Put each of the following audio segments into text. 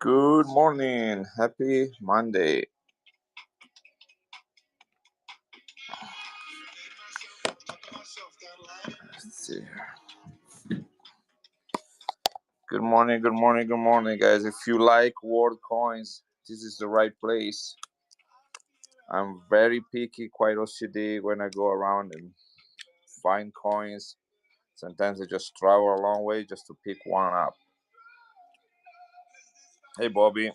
Good morning. Happy Monday. Let's see. Good morning, good morning, good morning, guys. If you like world coins, this is the right place. I'm very picky, quite OCD when I go around and find coins. Sometimes I just travel a long way just to pick one up. Hey, Bobby.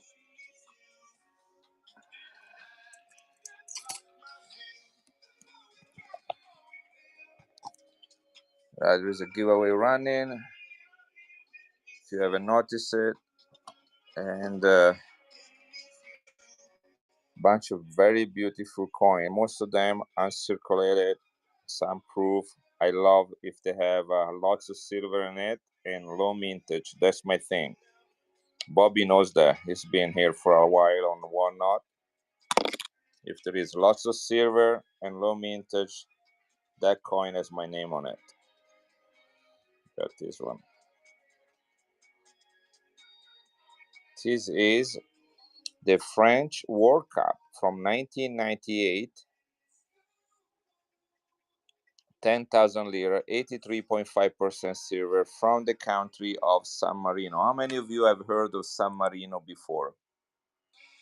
There's a giveaway running. If you haven't noticed it, and bunch of very beautiful coin. Most of them uncirculated, some proof. I love if they have lots of silver in it and low mintage. That's my thing. Bobby knows that. He's been here for a while on Whatnot. If there is lots of silver and low mintage, that coin has my name on it. Got this one. This is the French World Cup from 1998. 10,000 lira, 83.5% silver from the country of San Marino. How many of you have heard of San Marino before?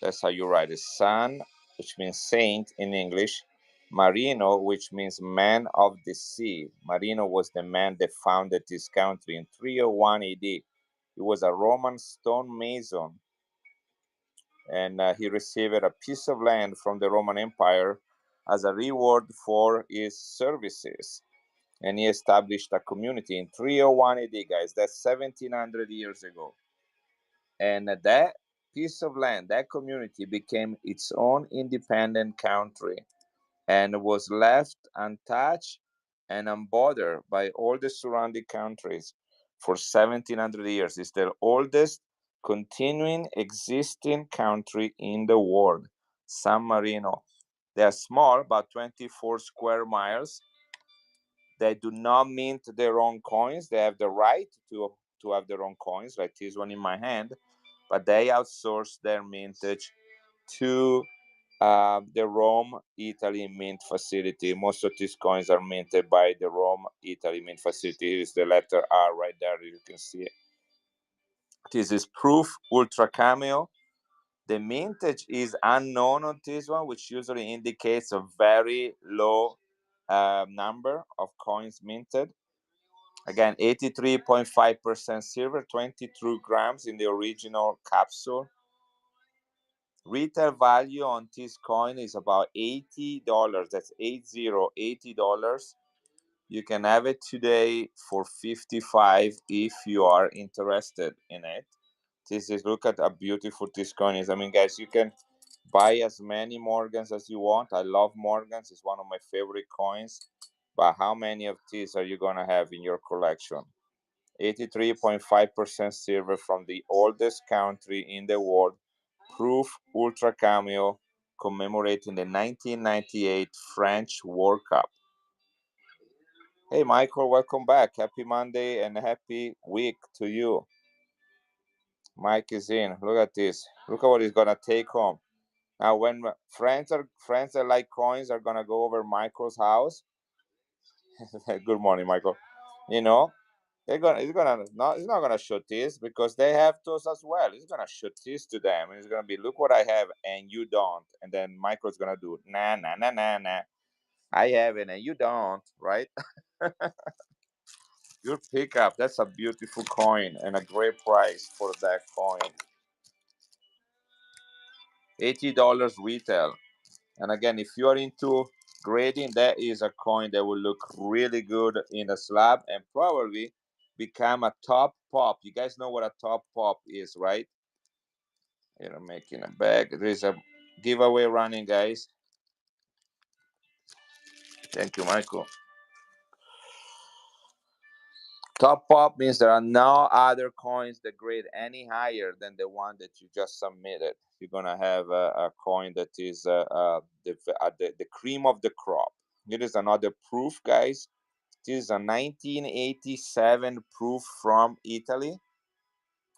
That's how you write it. San, which means saint in English. Marino, which means man of the sea. Marino was the man that founded this country in 301 AD. He was a Roman stonemason, and he received a piece of land from the Roman Empire as a reward for his services. And he established a community in 301 AD, guys. That's 1700 years ago. And that piece of land, that community became its own independent country and was left untouched and unbothered by all the surrounding countries for 1700 years. It's the oldest continuing existing country in the world, San Marino. They are small, about 24 square miles. They do not mint their own coins. They have the right to have their own coins, like this one in my hand, but they outsource their mintage to the Rome, Italy mint facility. Most of these coins are minted by the Rome, Italy mint facility. Here is the letter R right there. You can see it. This is Proof Ultra Cameo. The mintage is unknown on this one, which usually indicates a very low number of coins minted. Again, 83.5% silver, 22 grams in the original capsule. Retail value on this coin is about $80. That's $80. You can have it today for $55 if you are interested in it. This is, look at how beautiful this coin is. I mean, guys, you can buy as many Morgans as you want. I love Morgans. It's one of my favorite coins. But how many of these are you going to have in your collection? 83.5% silver from the oldest country in the world, Proof Ultra Cameo, commemorating the 1998 French World Cup. Hey, Michael, welcome back. Happy Monday and happy week to you. Mike is in. Look at this. Look at what he's gonna take home. Now, when friends that like coins are gonna go over Michael's house. Good morning, Michael. You know, he's not gonna show this because they have those as well. He's gonna show this to them, and he's gonna be, look what I have and you don't. And then Michael's gonna do nah nah nah nah nah. I have it and you don't, right? Good pickup. That's a beautiful coin and a great price for that coin. $80 retail. And again, if you're into grading, that is a coin that will look really good in a slab and probably become a top pop. You guys know what a top pop is, right? Here I'm making a bag. There is a giveaway running, guys. Thank you, Michael. Top pop means there are no other coins that grade any higher than the one that you just submitted. You're gonna have a coin that is the cream of the crop. Here is another proof, guys. This is a 1987 proof from Italy.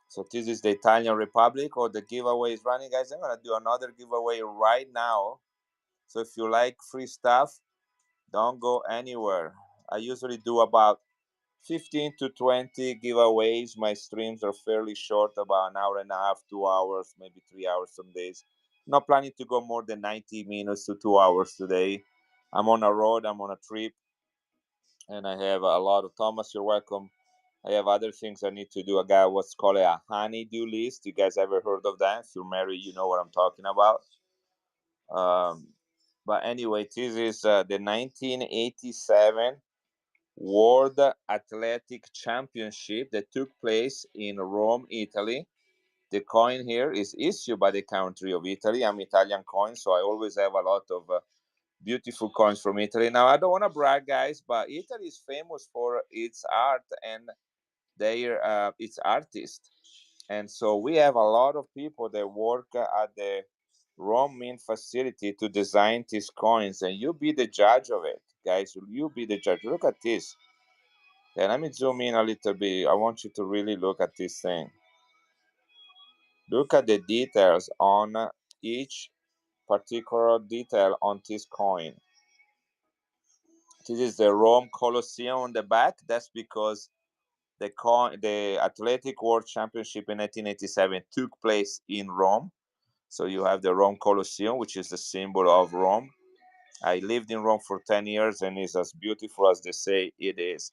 So this is the Italian Republic, or the giveaway is running, guys. I'm gonna do another giveaway right now. So if you like free stuff, don't go anywhere. I usually do about 15 to 20 giveaways. My streams are fairly short, about an hour and a half, 2 hours, maybe 3 hours some days. Not planning to go more than 90 minutes to 2 hours today. I'm on a road, I'm on a trip, and I have a lot of Thomas, you're welcome. I have other things I need to do. I got what's called a honey-do list. You guys ever heard of that? If you're married, you know what I'm talking about. Um, but anyway, this is the 1987 World Athletic Championship that took place in Rome, Italy. The coin here is issued by the country of Italy. I'm Italian coin, so I always have a lot of beautiful coins from Italy. Now, I don't want to brag, guys, but Italy is famous for its art and its artists. And so we have a lot of people that work at the Rome Mint facility to design these coins, and you be the judge of it, guys. You be the judge. Look at this. Yeah, let me zoom in a little bit. I want you to really look at this thing. Look at the details on each particular detail on this coin. This is the Rome Colosseum on the back. That's because the Athletic World Championship in 1987 took place in Rome. So you have the Rome Colosseum, which is the symbol of Rome. I lived in Rome for 10 years, and it's as beautiful as they say it is.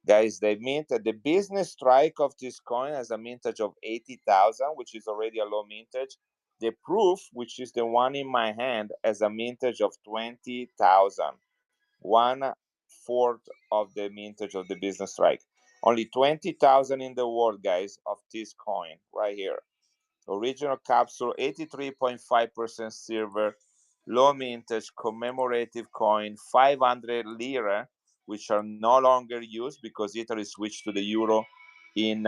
Guys, they minted the business strike of this coin as a mintage of 80,000, which is already a low mintage. The proof, which is the one in my hand, as a mintage of 20,000. 1/4 of the mintage of the business strike. Only 20,000 in the world, guys, of this coin right here. Original capsule, 83.5% silver, low mintage commemorative coin, 500 lira, which are no longer used because Italy switched to the euro in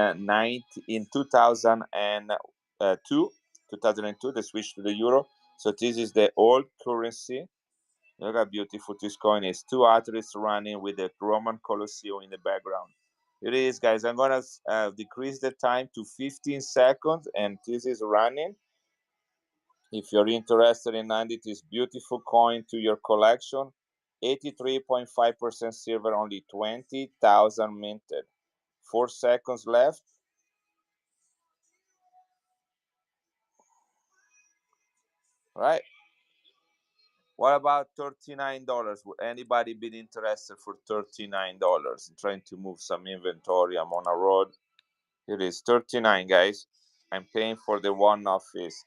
2002. They switched to the euro. So this is the old currency. Look how beautiful this coin is. Two athletes running with the Roman Colosseum in the background. It is, guys. I'm gonna decrease the time to 15 seconds, and this is running. If you're interested in adding this beautiful coin to your collection, 83.5% silver, only 20,000 minted. 4 seconds left. Right. What about $39? Would anybody be interested for $39? I'm trying to move some inventory. I'm on a road. It is 39, guys. I'm paying for the one-off fees.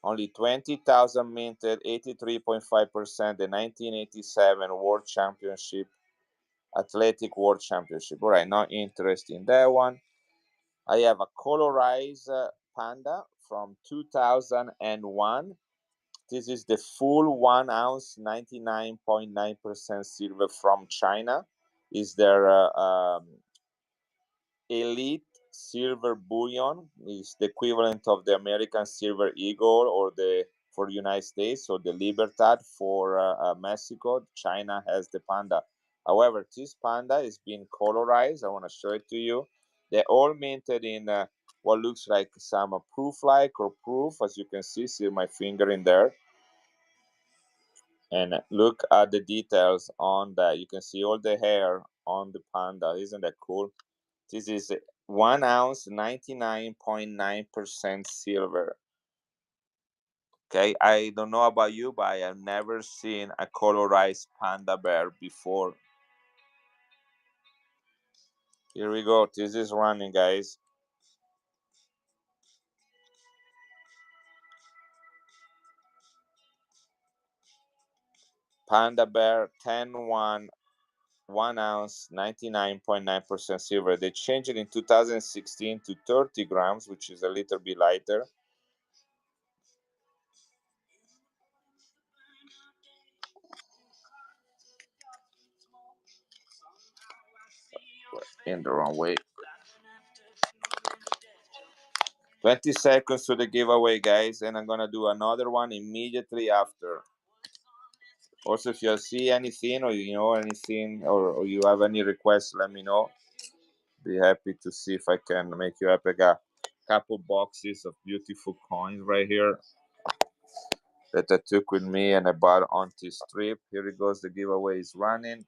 Only 20,000 minted, 83.5%, the 1987 World Championship, Athletic World Championship. All right, not interested in that one. I have a colorized panda from 2001. This is the full 1 ounce, 99.9% silver from China. Is their elite silver bullion, is the equivalent of the American silver eagle, or the for the United States, or the Libertad for Mexico. China has the panda. However, this panda is being colorized. I want to show it to you. They're all minted in what looks like some proof-like or proof. As you can see my finger in there. And look at the details on that. You can see all the hair on the panda. Isn't that cool? This is 1 ounce, 99.9% silver. Okay, I don't know about you, but I have never seen a colorized panda bear before. Here we go. This is running, guys. Panda bear 10-1, 1 ounce, 99.9% silver. They changed it in 2016 to 30 grams, which is a little bit lighter. In the wrong way. 20 seconds to the giveaway, guys, and I'm gonna do another one immediately after. Also, if you see anything, or you know anything, or you have any requests, let me know. Be happy to see if I can make you happy. I got a couple boxes of beautiful coins right here that I took with me and I bought on this trip. Here it goes. The giveaway is running.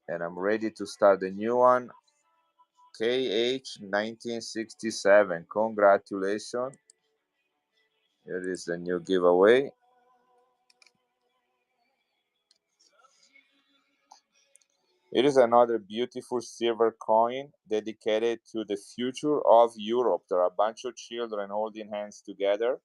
And I'm ready to start the new one. KH1967. Congratulations. Here is the new giveaway. It is another beautiful silver coin dedicated to the future of Europe. There are a bunch of children holding hands together.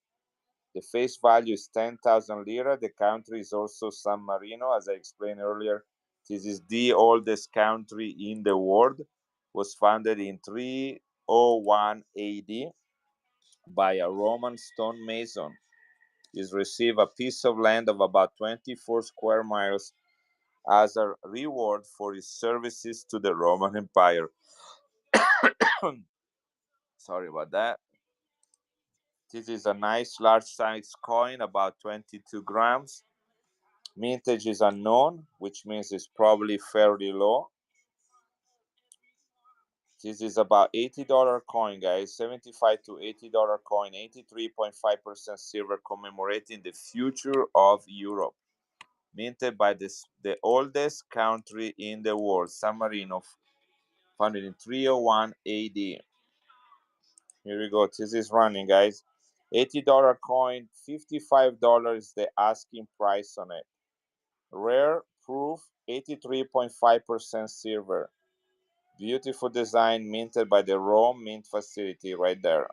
The face value is 10,000 lira. The country is also San Marino. As I explained earlier, this is the oldest country in the world. It was founded in 301 AD by a Roman stonemason. He's received a piece of land of about 24 square miles as a reward for his services to the Roman Empire. Sorry about that. This is a nice large size coin, about 22 grams. Mintage is unknown, which means it's probably fairly low. This is about $80 coin, guys. $75 to $80 coin, 83.5% silver, commemorating the future of Europe. Minted by the oldest country in the world, San Marino, founded in 301 AD. Here we go. This is running, guys. $80 coin, $55 is the asking price on it. Rare proof, 83.5% silver. Beautiful design, minted by the Rome Mint facility right there.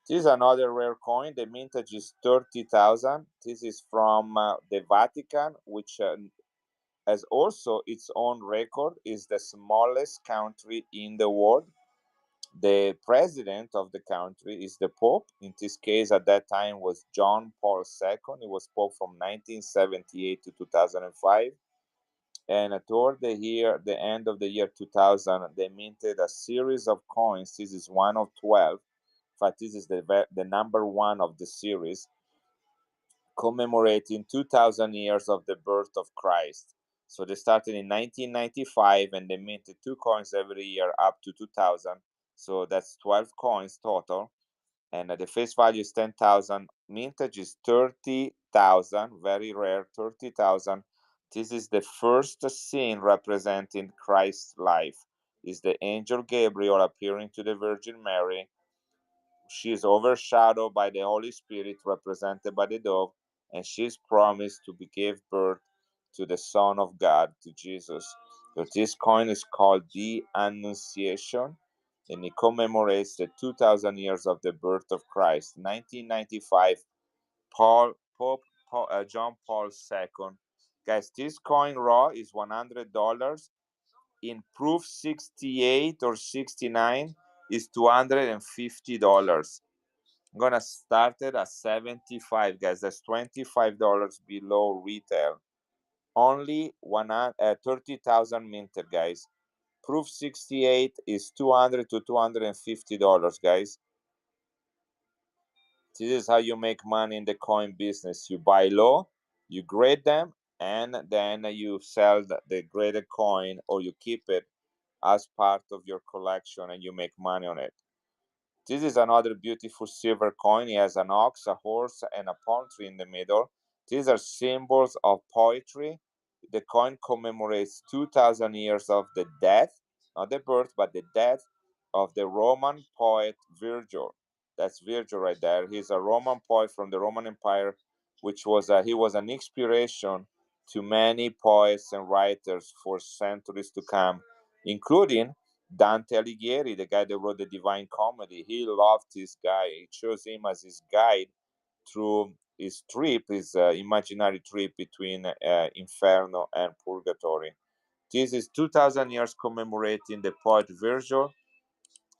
This is another rare coin. The mintage is 30,000. This is from the Vatican, which has also its own record, is the smallest country in the world. The president of the country is the Pope. In this case, at that time, was John Paul II. He was Pope from 1978 to 2005. And toward the end of the year 2000, they minted a series of coins. This is one of 12. In fact, this is the number one of the series, commemorating 2,000 years of the birth of Christ. So they started in 1995 and they minted 2 coins every year up to 2000. So that's 12 coins total. And the face value is 10,000. Mintage is 30,000, very rare, 30,000. This is the first scene representing Christ's life. Is the angel Gabriel appearing to the Virgin Mary. She is overshadowed by the Holy Spirit, represented by the dove, and she is promised to give birth to the Son of God, to Jesus. So this coin is called the Annunciation, and it commemorates the 2,000 years of the birth of Christ. 1995, John Paul II. Guys, this coin raw is $100. In proof 68 or 69 is $250. I'm gonna start it at 75, guys. That's $25 below retail. Only 30,000 minted, guys. Proof 68 is $200 to $250, guys. This is how you make money in the coin business. You buy low, you grade them, and then you sell the graded coin, or you keep it as part of your collection and you make money on it. This is another beautiful silver coin. It has an ox, a horse, and a palm tree in the middle. These are symbols of poetry. The coin commemorates 2,000 years of the death, not the birth, but the death of the Roman poet Virgil. That's Virgil right there. He's a Roman poet from the Roman Empire, which was he was an inspiration to many poets and writers for centuries to come, including Dante Alighieri, the guy that wrote the Divine Comedy. He loved this guy. He chose him as his guide through his trip, his imaginary trip between Inferno and Purgatory. This is 2,000 years commemorating the poet Virgil.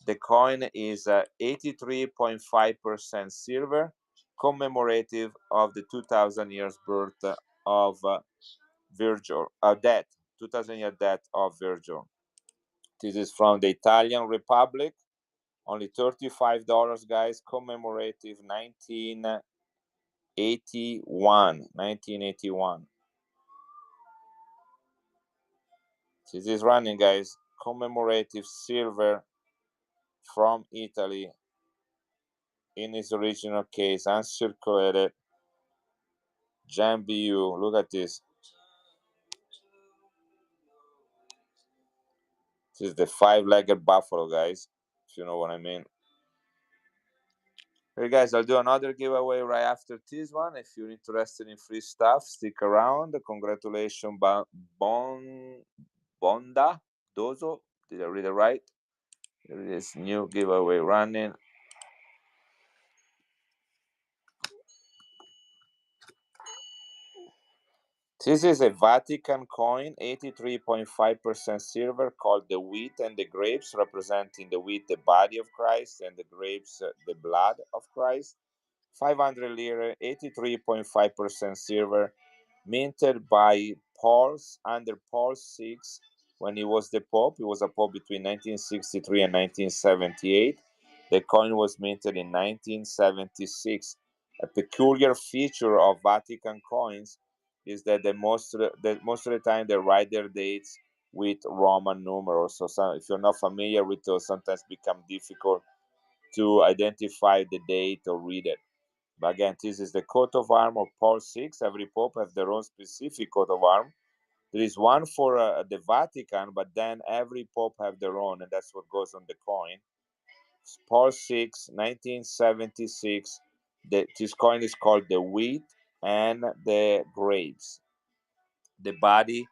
The coin is 83.5% silver, commemorative of the 2,000 years birth of Virgil, death, 2,000 year death of Virgil. This is from the Italian Republic. Only $35, guys. Commemorative 1981. This is running, guys. Commemorative silver from Italy in its original case, uncirculated. JamBU. Look at this. This is the 5-legged buffalo, guys, if you know what I mean. Hey guys, I'll do another giveaway right after this one. If you're interested in free stuff, stick around. Congratulations, Bonda Dozo. Did I read it right? There it is, new giveaway running. This is a Vatican coin, 83.5% silver, called the wheat and the grapes, representing the wheat, the body of Christ, and the grapes, the blood of Christ. 500 lira, 83.5% silver, minted by under Paul VI when he was the Pope. He was a Pope between 1963 and 1978. The coin was minted in 1976. A peculiar feature of Vatican coins is that most of the time they write their dates with Roman numerals. So if you're not familiar with those, sometimes become difficult to identify the date or read it. But again, this is the coat of arms of Paul VI. Every pope has their own specific coat of arms. There is one for the Vatican, but then every pope have their own, and that's what goes on the coin. Paul VI, 1976. This coin is called the wheat and the grapes, the body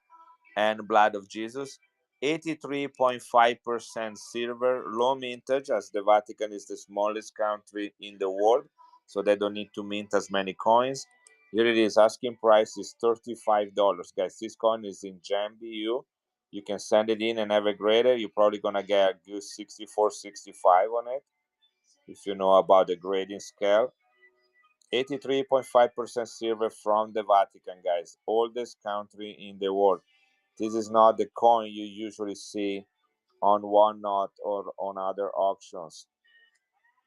and blood of Jesus. 83.5% silver, low mintage, as the Vatican is the smallest country in the world, so they don't need to mint as many coins. Here it is, asking price is $35. Guys, this coin is in JamBU. You can send it in and have a grader. You're probably gonna get a good 64, 65 on it if you know about the grading scale. 83.5% silver from the Vatican, guys, oldest country in the world. This is not the coin you usually see on Whatnot or on other auctions.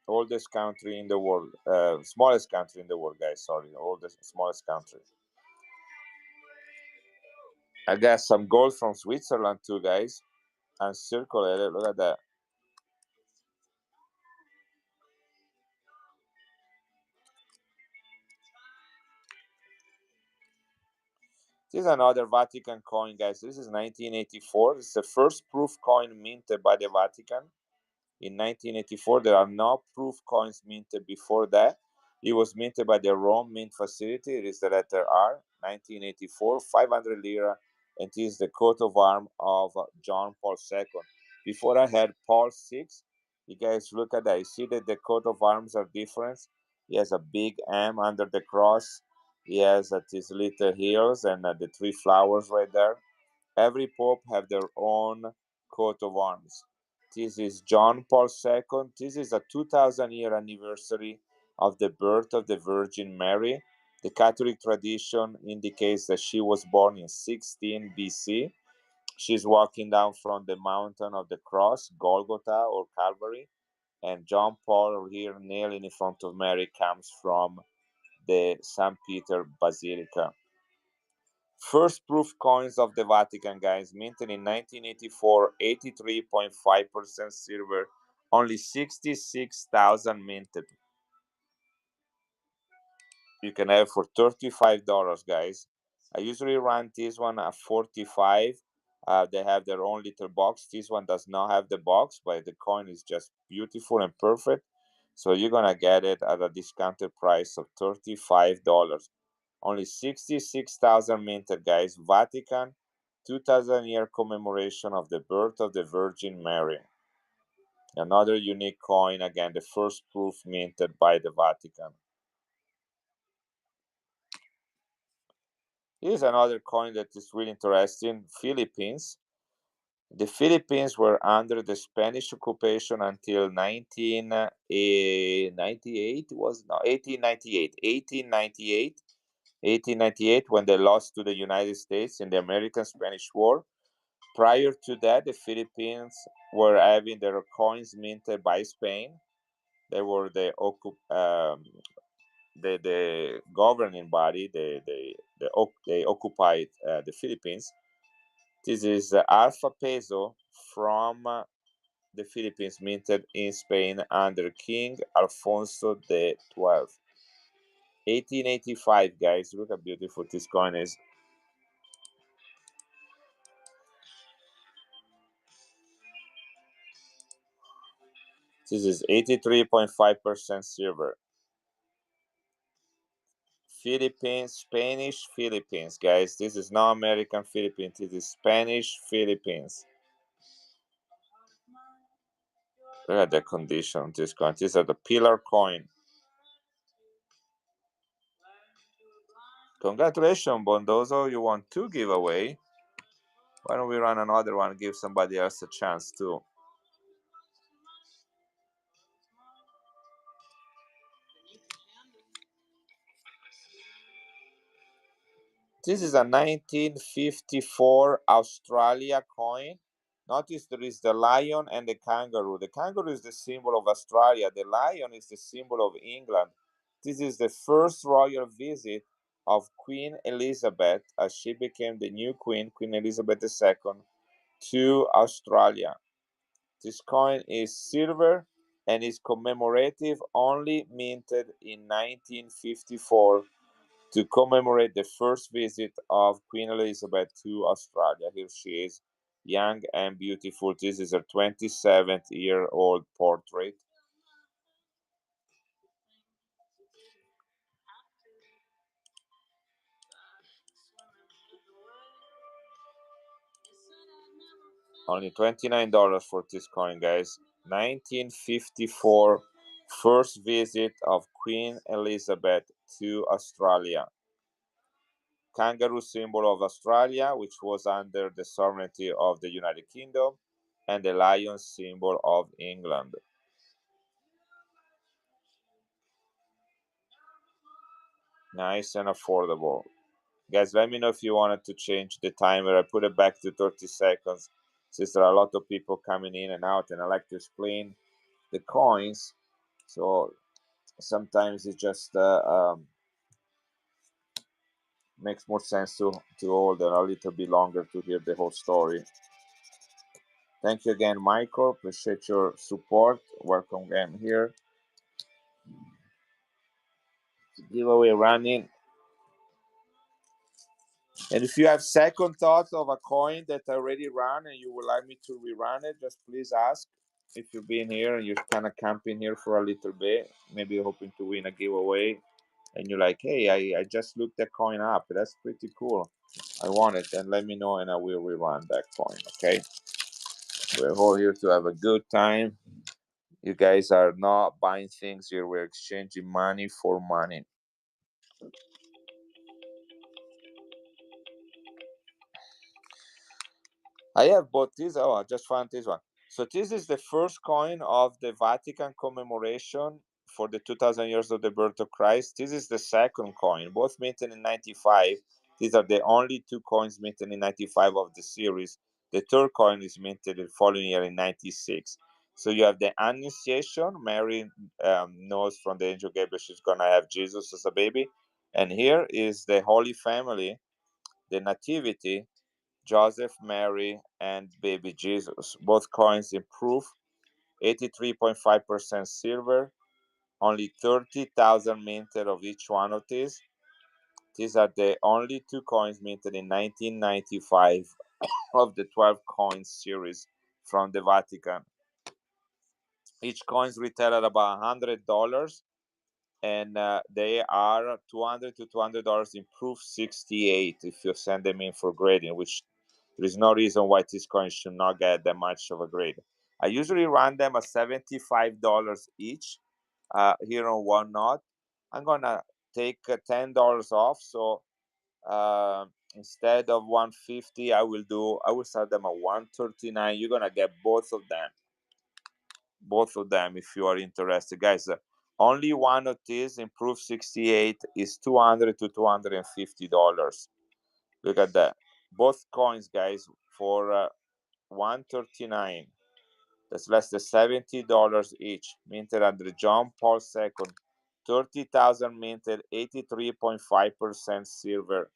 Oldest country in the world, smallest country in the world, guys. Sorry, oldest, smallest country. I got some gold from Switzerland too, guys, and circulated. Look at that. This is another Vatican coin, guys. This is 1984. It's the first proof coin minted by the Vatican. In 1984, there are no proof coins minted before that. It was minted by the Rome Mint Facility. It is the letter R, 1984, 500 lira, and it is the coat of arms of John Paul II. Before I had Paul VI, you guys look at that. You see that the coat of arms are different. He has a big M under the cross. He has these little hills and the three flowers right there. Every pope have their own coat of arms. This is John Paul II. This is a 2000-year anniversary of the birth of the Virgin Mary. The Catholic tradition indicates that she was born in 16 BC. She's walking down from the mountain of the cross, Golgotha or Calvary, and John Paul here kneeling in front of Mary comes from the St. Peter Basilica. First proof coins of the Vatican, guys, minted in 1984, 83.5% silver, only 66,000 minted. You can have it for $35, guys. I usually run this one at 45. They have their own little box. This one does not have the box, but the coin is just beautiful and perfect. So you're gonna get it at a discounted price of $35. Only 66,000 minted, guys. Vatican, 2000-year commemoration of the birth of the Virgin Mary. Another unique coin, again, the first proof minted by the Vatican. Here's another coin that is really interesting. Philippines. The Philippines were under the Spanish occupation until 1998. Was no 1898. 1898, when they lost to the United States in the American-Spanish War. Prior to that, the Philippines were having their coins minted by Spain. They were the governing body. They occupied the Philippines. This is Alpha Peso from the Philippines, minted in Spain under King Alfonso the 12th. 1885, guys. Look how beautiful this coin is. This is 83.5% silver. Philippines, Spanish Philippines, guys. This is not American Philippines. This is Spanish Philippines. Look at the condition of this coin. These are the pillar coin. Congratulations, Bondozo. You won 2 giveaway. Why don't we run another one? Give somebody else a chance too. This is a 1954 Australia coin. Notice there is the lion and the kangaroo. The kangaroo is the symbol of Australia. The lion is the symbol of England. This is the first royal visit of Queen Elizabeth as she became the new queen, Queen Elizabeth II, to Australia. This coin is silver and is commemorative, only minted in 1954 to commemorate the first visit of Queen Elizabeth to Australia. Here she is, young and beautiful. This is her 27-year-old portrait. Only $29 for this coin, guys. 1954, first visit of Queen Elizabeth to Australia. Kangaroo symbol of Australia, which was under the sovereignty of the United Kingdom, and the lion symbol of England. Nice and affordable. Guys, let me know if you wanted to change the timer. I put it back to 30 seconds since there are a lot of people coming in and out, and I like to explain the coins. So sometimes it just makes more sense to hold a little bit longer to hear the whole story. Thank you again, Michael. Appreciate your support. Welcome again here. Giveaway running. And if you have second thoughts of a coin that I already ran and you would like me to rerun it, just please ask. If you've been here and you're kind of camping here for a little bit, maybe hoping to win a giveaway, and you're like, hey, I just looked that coin up. That's pretty cool. I want it. And let me know and I will rerun that coin, okay? We're all here to have a good time. You guys are not buying things here. We're exchanging money for money. I have bought this. Oh, I just found this one. So this is the first coin of the Vatican commemoration for the 2000 years of the birth of Christ. This is the second coin, both minted in 95. These are the only 2 coins minted in 95 of the series. The third coin is minted the following year in 96. So you have the Annunciation. Mary knows from the angel Gabriel she's going to have Jesus as a baby. And here is the Holy Family, the Nativity, Joseph, Mary, and baby Jesus. Both coins in proof, 83.5% silver, only 30,000 minted of each one of these. These are the only 2 coins minted in 1995 of the 12 coins series from the Vatican. Each coins retail at about $100, and they are $200 to $200 in proof 68 if you send them in for grading, which there is no reason why this coin should not get that much of a grade. I usually run them at $75 each here on Whatnot. I'm gonna take $10 off, so instead of 150, I will sell them at 139. You're gonna get both of them if you are interested, guys. Only one of these improved 68 is $200 to $250. Look at that. Both coins, guys, for 139. That's less than $70 each. Minted under John Paul II. 30,000 minted, 83.5% silver.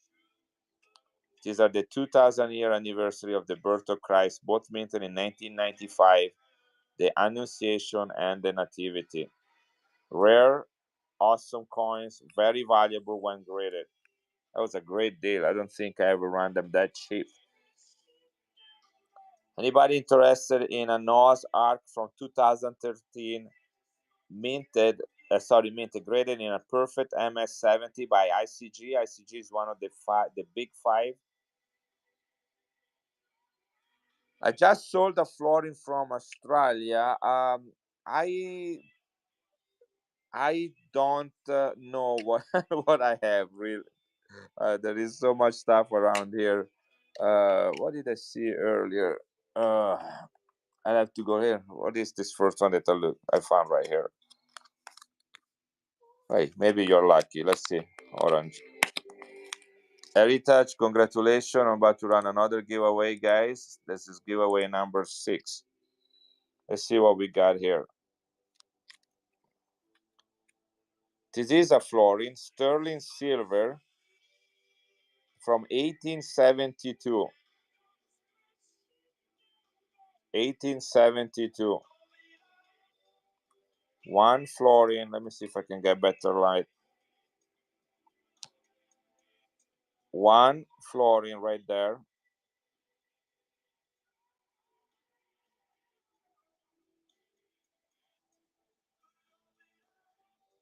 These are the 2000 year anniversary of the birth of Christ, both minted in 1995, the Annunciation and the Nativity. Rare, awesome coins, very valuable when graded. That was a great deal. I don't think I ever ran them that cheap. Anybody interested in a Noah's Ark from 2013, minted, graded in a perfect MS70 by ICG. ICG is one of the big five. I just sold a florin from Australia. I don't know what what I have really. There is so much stuff around here. What did I see earlier? I have to go here. What is this first one that I found right here? Hey, maybe you're lucky. Let's see. Orange. Heritage, congratulations. I'm about to run another giveaway, guys. This is giveaway number 6. Let's see what we got here. This is a florin, sterling silver from 1872. 1872. One florin. Let me see if I can get better light. One florin right there.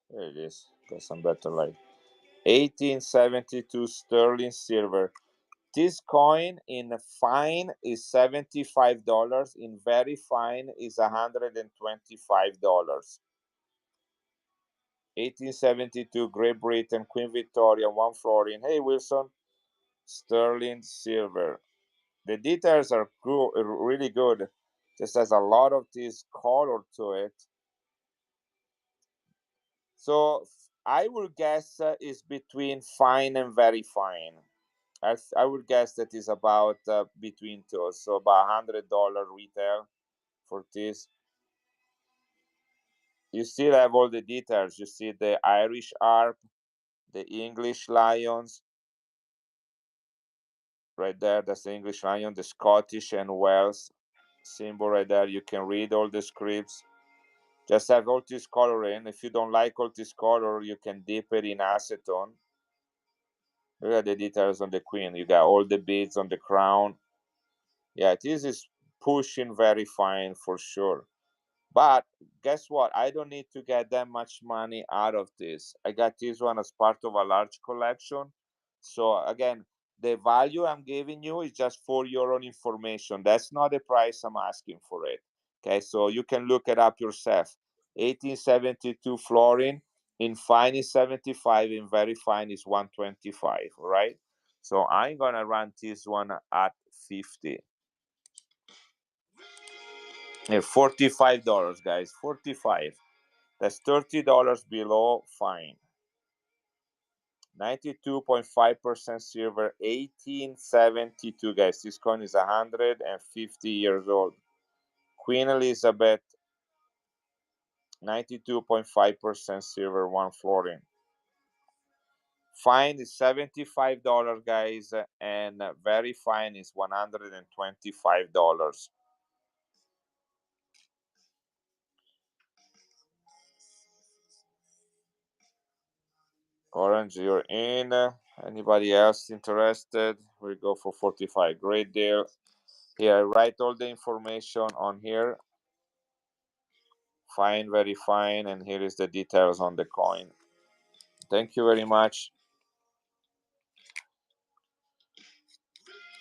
There it is. Got some better light. 1872 sterling silver. This coin in fine is $75. In very fine is $125. 1872 Great Britain, Queen Victoria, one florin. Hey Wilson, sterling silver. The details are good, really good. Just has a lot of this color to it. So I will guess is between fine and very fine. I would guess that is about between two, so about $100 retail for this. You still have all the details. You see the Irish harp, the English lions, right there. That's the English lion, the Scottish and Wales symbol right there. You can read all the scripts. Just have all this color in. If you don't like all this color, you can dip it in acetone. Look at the details on the queen. You got all the beads on the crown. Yeah, this is pushing very fine for sure. But guess what? I don't need to get that much money out of this. I got this one as part of a large collection. So again, the value I'm giving you is just for your own information. That's not the price I'm asking for it. Okay, so you can look it up yourself. 1872 florin, in fine is 75, in very fine is 125, right? So I'm gonna run this one at 50. Yeah, $45, guys. 45. That's $30 below fine. 92.5% silver, 1872, guys. This coin is 150 years old. Queen Elizabeth, 92.5% silver, one florin. Fine is $75, guys, and very fine is $125. Orange, you're in. Anybody else interested? We go for 45. Great deal. Here, I write all the information on here. Fine, very fine. And here is the details on the coin. Thank you very much.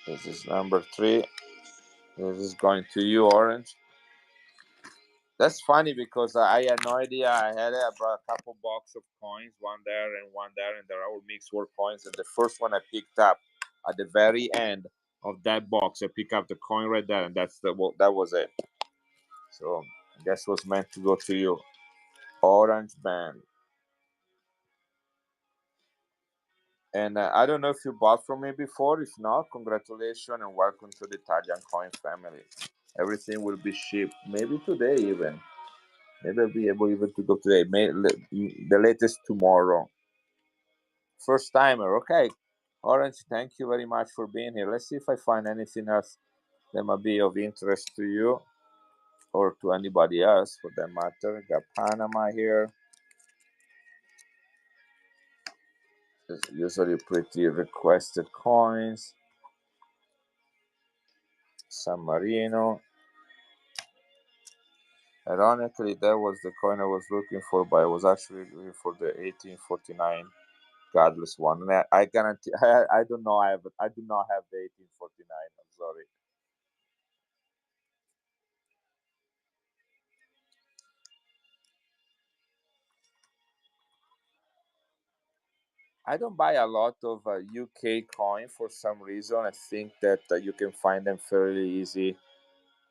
This is number 3. This is going to you, Orange. That's funny because I had no idea. I brought a couple box of coins, one there and one there, and they're all mixed word coins. And the first one I picked up at the very end of that box, I picked up the coin right there, and that was it. So I guess was meant to go to you, Orange Band. And I don't know if you bought from me before. If not, congratulations and welcome to the Italian Coin family. Everything will be shipped, maybe today even. Maybe I'll be able even to go today. The latest tomorrow. First timer, okay. Orange, thank you very much for being here. Let's see if I find anything else that might be of interest to you or to anybody else for that matter. Got Panama here. It's usually pretty requested coins. San Marino. Ironically, that was the coin I was looking for, but I was actually looking for the 1849 godless one. And I guarantee, I don't know, I do not have the 1849. I'm sorry. I don't buy a lot of UK coin for some reason. I think that you can find them fairly easy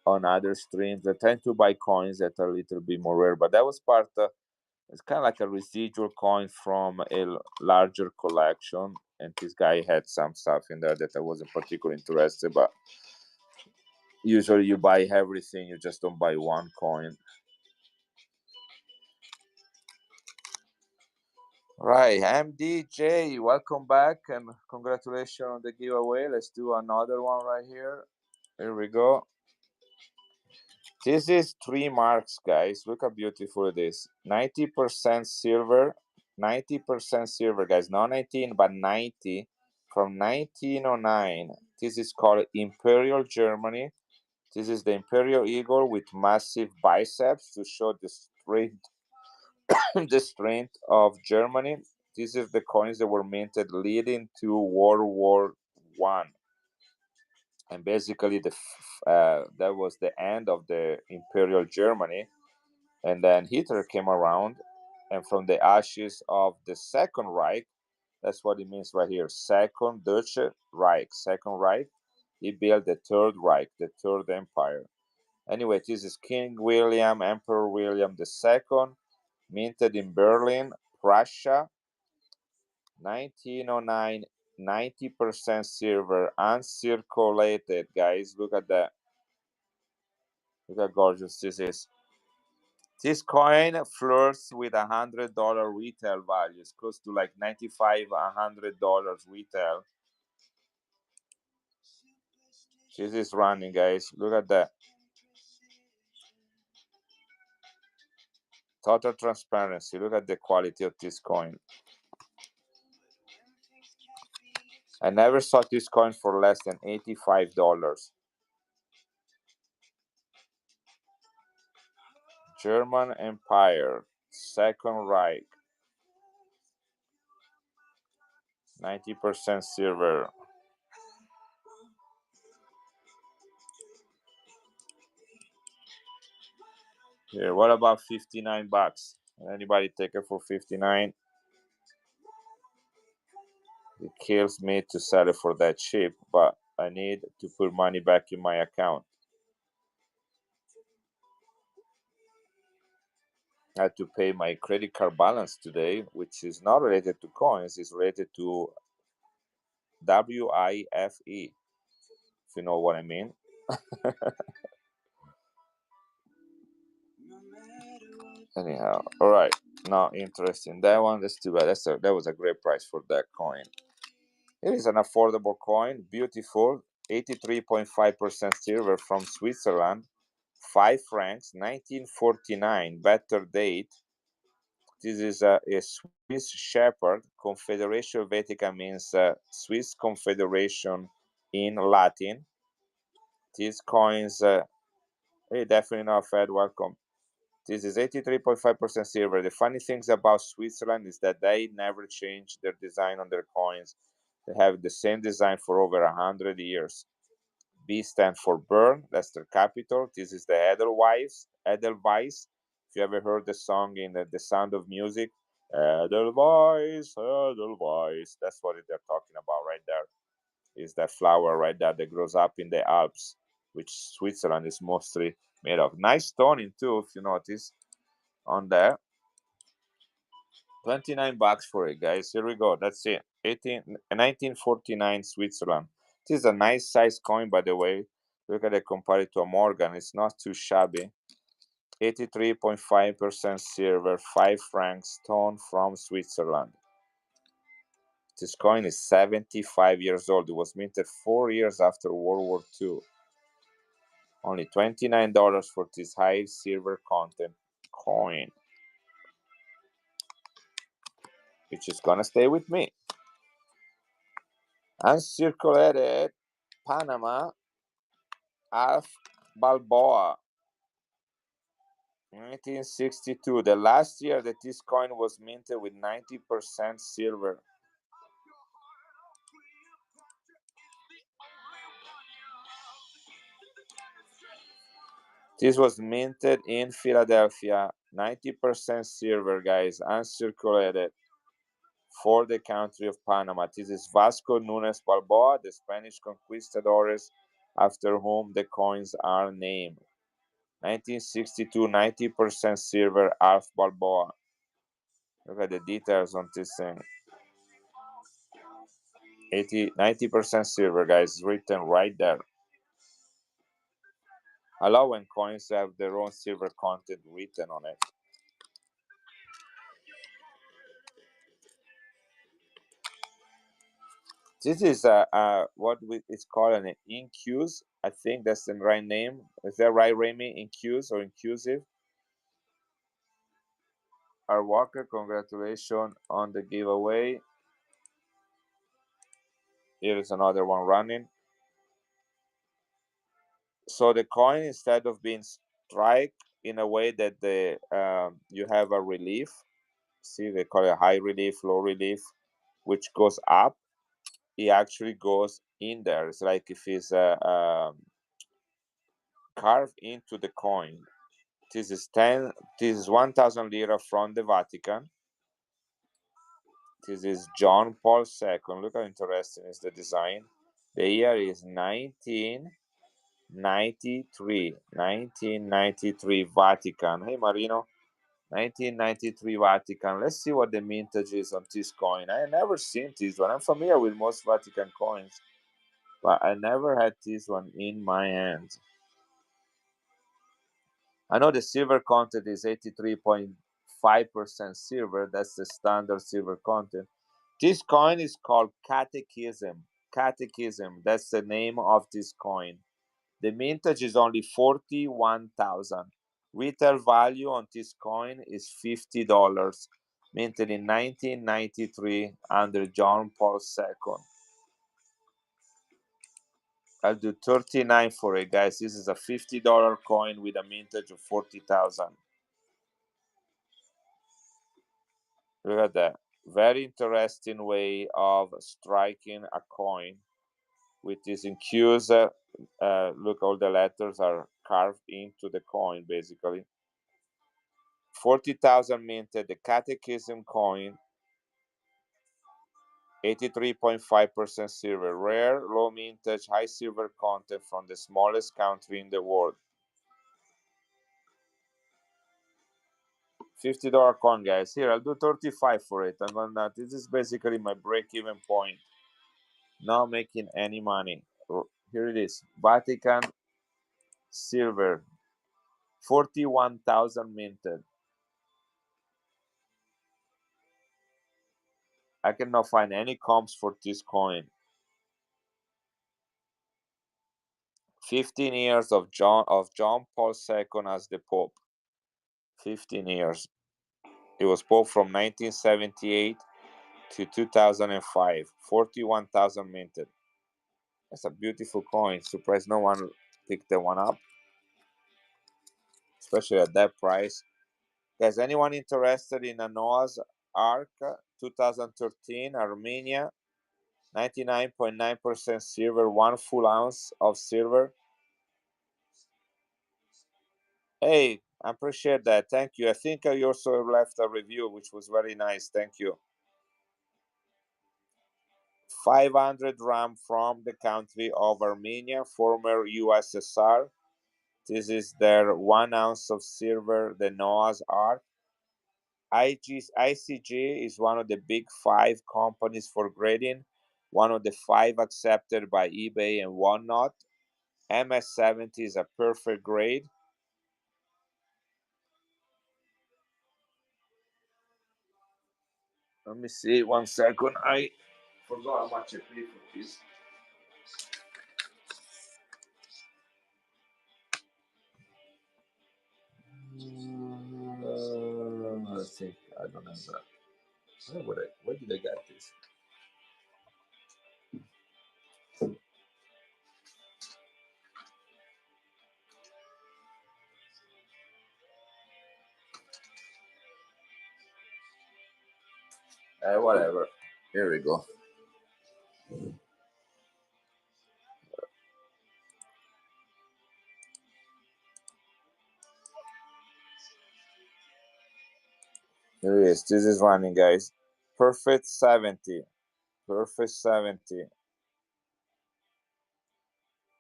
on other streams. I tend to buy coins that are a little bit more rare, but that was part. It's kind of like a residual coin from a larger collection, and this guy had some stuff in there that I wasn't particularly interested. But usually, you buy everything; you just don't buy one coin. Right, MDJ, welcome back and congratulations on the giveaway. Let's do another one right here. Here we go. This is 3 marks, guys. Look how beautiful it is. 90% silver. 90% silver, guys. Not 19, but 90. From 1909. This is called Imperial Germany. This is the Imperial Eagle with massive biceps to show the strength, the strength of Germany. These are the coins that were minted leading to World War One. And basically that was the end of the Imperial Germany, and then Hitler came around, and from the ashes of the Second Reich, that's what it means right here, Second Deutsche Reich, Second Reich, he built the Third Reich, the Third Empire. Anyway, this is King William, Emperor William II, minted in Berlin, Prussia, 1909, 90% silver, uncirculated, guys. Look at that. Look how gorgeous this is. This coin flirts with $100 retail values, close to like $95, $100 retail. This is running, guys. Look at that. Total transparency. Look at the quality of this coin. I never saw this coin for less than $85. German Empire, Second Reich, 90% silver. Here, what about 59 bucks? Anybody take it for 59? It kills me to sell it for that cheap, but I need to put money back in my account. I had to pay my credit card balance today, which is not related to coins, it's related to WIFE, if you know what I mean. Anyhow, all right. Not interesting. That one, that's too bad. That was a great price for that coin. It is an affordable coin, beautiful, 83.5% silver from Switzerland, 5 francs, 1949, better date. This is a Swiss Shepherd. Confederation Helvetica means Swiss Confederation in Latin. These coins, hey, definitely not Fed, welcome. This is 83.5% silver. The funny things about Switzerland is that they never change their design on their coins. They have the same design for over 100 years. B stands for Bern, that's their capital. This is the Edelweiss. Edelweiss. If you ever heard the song in The Sound of Music, Edelweiss, Edelweiss. That's what they're talking about right there. Is that flower right there that grows up in the Alps, which Switzerland is mostly made of. Nice toning too, if you notice on there. 29 bucks for it, guys. Here we go. That's it. 1949 Switzerland. This is a nice size coin, by the way. Look at it compared to a Morgan. It's not too shabby. 83.5% silver, 5 francs stone from Switzerland. This coin is 75 years old. It was minted 4 years after World War II. Only $29 for this high silver content coin, which is gonna stay with me. Uncirculated Panama Alf Balboa, 1962, the last year that this coin was minted with 90% silver. This was minted in Philadelphia, 90% silver, guys, uncirculated, for the country of Panama. This is Vasco Nunes Balboa, the Spanish conquistadores after whom the coins are named. 1962, 90% silver, Alf Balboa. Look at the details on this thing. 90% silver, guys, written right there. I love when coins have their own silver content written on it. This is what it's called an incuse. I think that's the right name. Is that right, Remy? Incuse or inclusive? R. Walker, congratulations on the giveaway. Here is another one running. So the coin, instead of being strike in a way that you have a relief, see, they call it high relief, low relief, which goes up, it actually goes in there. It's like if it's carved into the coin. This is 1,000 lira from the Vatican. This is John Paul II. Look how interesting is the design. The year is 1993. 1993 Vatican. Hey Marino. 1993 Vatican. Let's see what the mintage is on this coin. I never seen this one. I'm familiar with most Vatican coins, but I never had this one in my hands. I know the silver content is 83.5% silver. That's the standard silver content. This coin is called Catechism. Catechism. That's the name of this coin. The mintage is only 41,000. Retail value on this coin is $50. Minted in 1993 under John Paul II. I'll do 39 for it, guys. This is a $50 coin with a mintage of 40,000. Look at that. Very interesting way of striking a coin with this incuse. Look, all the letters are carved into the coin, basically. 40,000 minted, the Catechism coin. 83.5% silver. Rare, low mintage, high silver content from the smallest country in the world. $50 coin, guys. Here, I'll do 35 for it. This is basically my break-even point. Not making any money. Here it is. Vatican silver. 41,000 minted. I cannot find any comps for this coin. 15 years of John Paul II as the Pope. 15 years. He was Pope from 1978 to 2005. 41,000 minted. That's a beautiful coin. Surprised no one picked that one up, especially at that price. Guys, anyone interested in a Noah's Ark 2013 Armenia? 99.9% silver, 1 full ounce of silver. Hey, I appreciate that. Thank you. I think you also left a review, which was very nice. Thank you. 500 RAM from the country of Armenia, former USSR. This is their 1 ounce of silver, the Noah's Ark. ICG is one of the big 5 companies for grading, one of the 5 accepted by eBay and whatnot. MS70 is a perfect grade. Let me see, 1 second. Forgot how much I paid for this. Let's see. I don't have that. Where did I get this? Whatever. Here we go. Here it is. This is running, guys. Perfect 70. Perfect 70.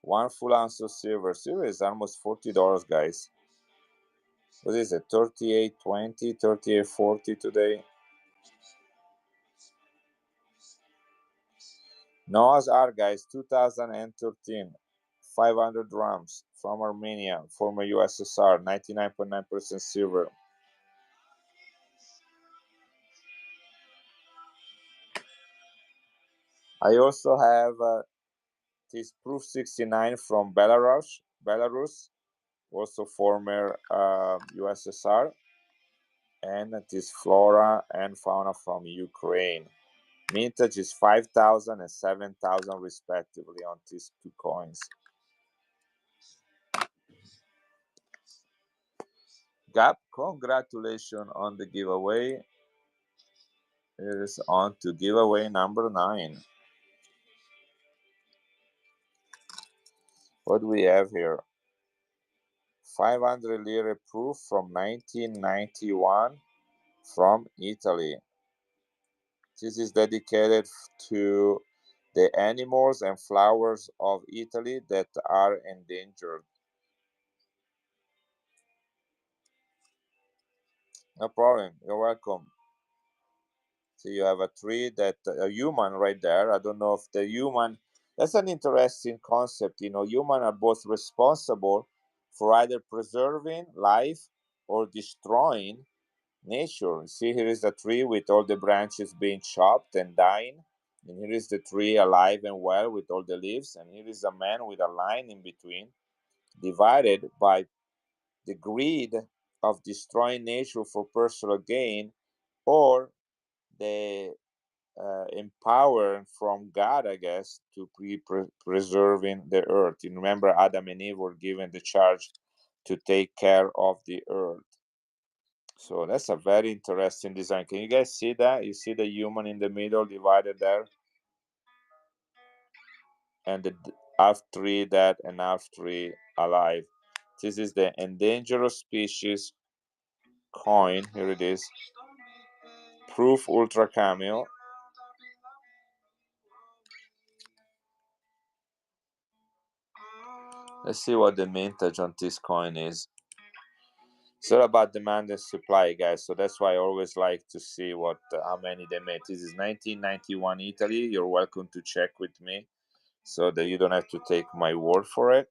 One full ounce of silver. Silver is almost $40, guys. What is it? 38.20, 38.40 today. Noah's Ark, guys, 2013. 500 drams from Armenia, former USSR, 99.9% silver. I also have this Proof 69 from Belarus, also former USSR, and this Flora and Fauna from Ukraine. Mintage is 5,000 and 7,000 respectively on these two coins. Gap, congratulations on the giveaway. It is on to giveaway number 9. What do we have here? 500 lire proof from 1991 from Italy. This is dedicated to the animals and flowers of Italy that are endangered. No problem. You're welcome. So you have a tree that a human right there. I don't know if the human. That's an interesting concept. You know, humans are both responsible for either preserving life or destroying nature. See, here is a tree with all the branches being chopped and dying. And here is the tree alive and well with all the leaves. And here is a man with a line in between, divided by the greed of destroying nature for personal gain or the empower from God, I guess, to be preserving the earth. You remember Adam and Eve were given the charge to take care of the earth. So that's a very interesting design. Can you guys see that? You see the human in the middle divided there? And the half tree dead and half tree alive. This is the endangered species coin. Here it is. Proof Ultra Cameo. Let's see what the mintage on this coin is. It's all about demand and supply, guys. So that's why I always like to see how many they made. This is 1991 Italy. You're welcome to check with me so that you don't have to take my word for it.